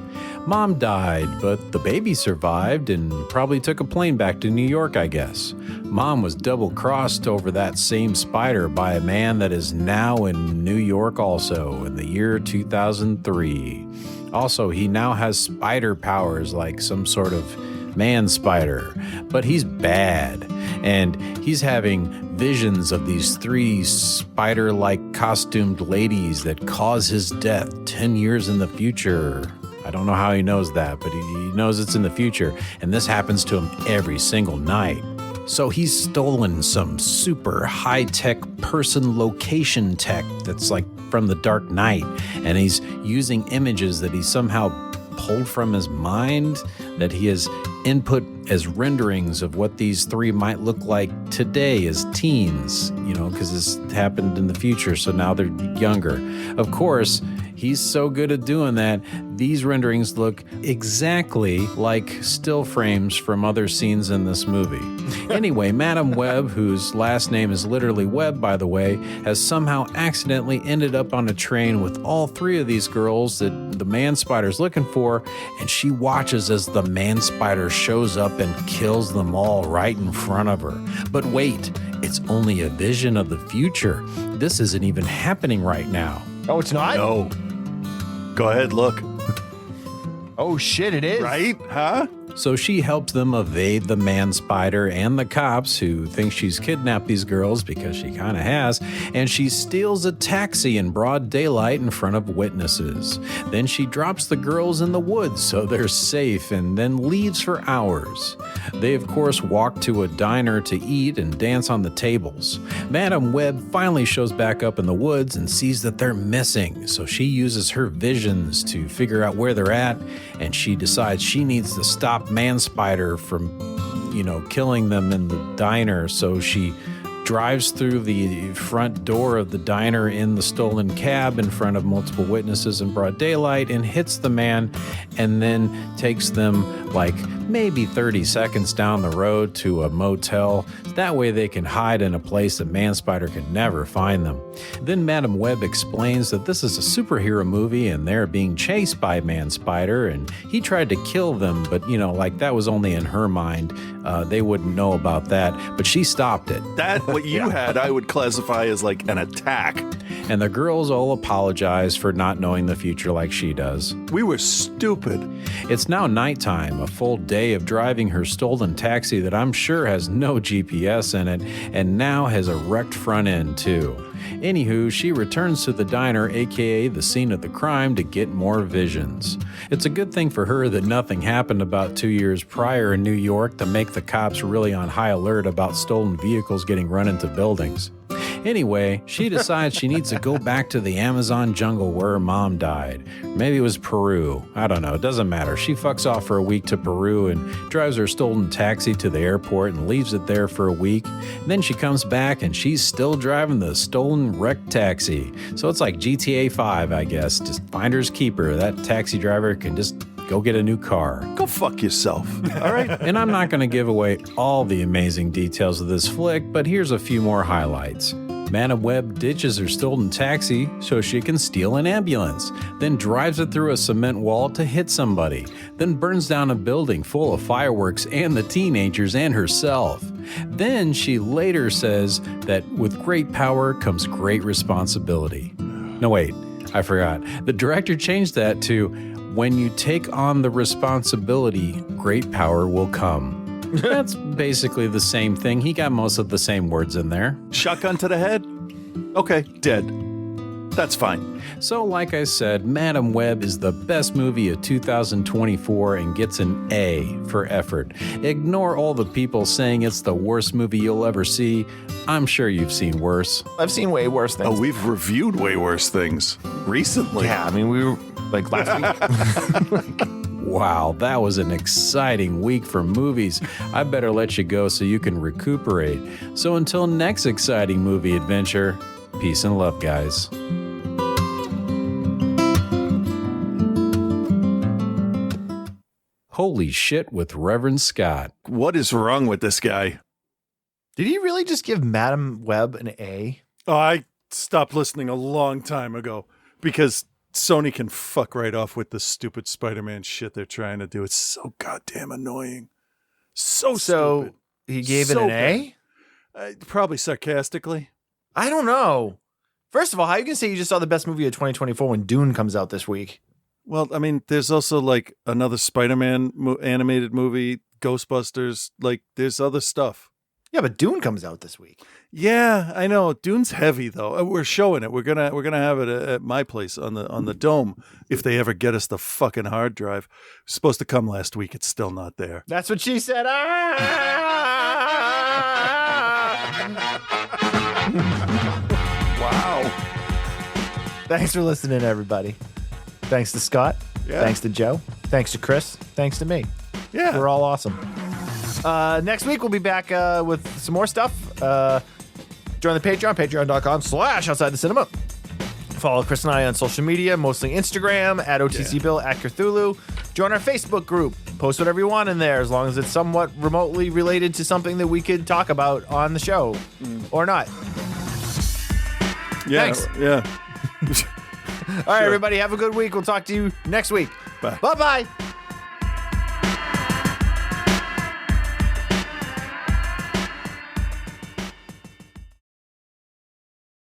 Mom died, but the baby survived and probably took a plane back to New York, I guess. Mom was double-crossed over that same spider by a man that is now in New York also in the year 2003. Also, he now has spider powers like some sort of man spider, but he's bad, and he's having visions of these 3 spider-like costumed ladies that cause his death 10 years in the future. I don't know how he knows that, but he knows it's in the future, and this happens to him every single night. So he's stolen some super high-tech person location tech that's like from The Dark Knight, and he's using images that he somehow pulled from his mind that he has input as renderings of what these three might look like today as teens, because this happened in the future, so now they're younger. Of course, he's so good at doing that, these renderings look exactly like still frames from other scenes in this movie. Anyway, Madam Web, whose last name is literally Webb, by the way, has somehow accidentally ended up on a train with all three of these girls that the man spider's looking for, and she watches as the man spider shows up and kills them all right in front of her. But wait, it's only a vision of the future. This isn't even happening right now. Oh, it's not? No. Go ahead, look. Oh, shit, it is. Right? Huh? So she helps them evade the man spider and the cops who think she's kidnapped these girls because she kind of has, and she steals a taxi in broad daylight in front of witnesses. Then she drops the girls in the woods so they're safe and then leaves for hours. They, of course, walk to a diner to eat and dance on the tables. Madam Web finally shows back up in the woods and sees that they're missing, so she uses her visions to figure out where they're at, and she decides she needs to stop Man Spider from, killing them in the diner. So she drives through the front door of the diner in the stolen cab in front of multiple witnesses in broad daylight and hits the man, and then takes them like maybe 30 seconds down the road to a motel. That way they can hide in a place that Man Spider can never find them. Then Madam Web explains that this is a superhero movie and they're being chased by Man Spider, and he tried to kill them, but that was only in her mind. They wouldn't know about that, but she stopped it. That, what you had, I would classify as like an attack. And the girls all apologize for not knowing the future like she does. We were stupid. It's now nighttime, a full day of driving her stolen taxi that I'm sure has no GPS in it, and now has a wrecked front end too. Anywho, she returns to the diner, aka the scene of the crime, to get more visions. It's a good thing for her that nothing happened about 2 years prior in New York to make the cops really on high alert about stolen vehicles getting run into buildings. Anyway, she decides she needs to go back to the Amazon jungle where her mom died. Maybe it was Peru. I don't know. It doesn't matter. She fucks off for a week to Peru and drives her stolen taxi to the airport and leaves it there for a week. Then she comes back and she's still driving the stolen wrecked taxi. So it's like GTA 5, I guess. Just finders keeper. That taxi driver can just go get a new car. Go fuck yourself. All right. And I'm not going to give away all the amazing details of this flick, but here's a few more highlights. Madam Web ditches her stolen taxi so she can steal an ambulance, then drives it through a cement wall to hit somebody, then burns down a building full of fireworks and the teenagers and herself. Then she later says that with great power comes great responsibility. No, wait, I forgot. The director changed that to, when you take on the responsibility, great power will come. That's basically the same thing. He got most of the same words in there. Shotgun to the head? Okay, dead. That's fine. So, like I said, Madam Web is the best movie of 2024 and gets an A for effort. Ignore all the people saying it's the worst movie you'll ever see. I'm sure you've seen worse. I've seen way worse things. Oh, we've reviewed way worse things recently. Yeah, I mean, we were like last week. Wow, that was an exciting week for movies. I better let you go so you can recuperate. So until next exciting movie adventure, peace and love, guys. Holy shit with Reverend Scott. What is wrong with this guy? Did he really just give Madam Web an A? Oh, I stopped listening a long time ago because Sony can fuck right off with the stupid Spider-Man shit they're trying to do. It's so goddamn annoying. So stupid. He gave it an A? Probably sarcastically. I don't know. First of all, how you can say you just saw the best movie of 2024 when Dune comes out this week? Well, I mean, there's also like another Spider-Man animated movie, Ghostbusters. Like, there's other stuff. Yeah, but Dune comes out this week. Yeah, I know. Dune's heavy though. We're showing it. We're gonna have it at my place on the dome if they ever get us the fucking hard drive. It's supposed to come last week. It's still not there. That's what she said. Wow. Thanks for listening, everybody. Thanks to Scott. Yeah. Thanks to Joe. Thanks to Chris. Thanks to me. Yeah. We're all awesome. Next week, we'll be back with some more stuff. Join the Patreon, patreon.com/outside the cinema. Follow Chris and I on social media, mostly Instagram, at OTCBill, at Cthulhu. Join our Facebook group. Post whatever you want in there, as long as it's somewhat remotely related to something that we could talk about on the show. Or not. Yeah. Thanks. Yeah. All right, everybody, have a good week. We'll talk to you next week. Bye. Bye-bye.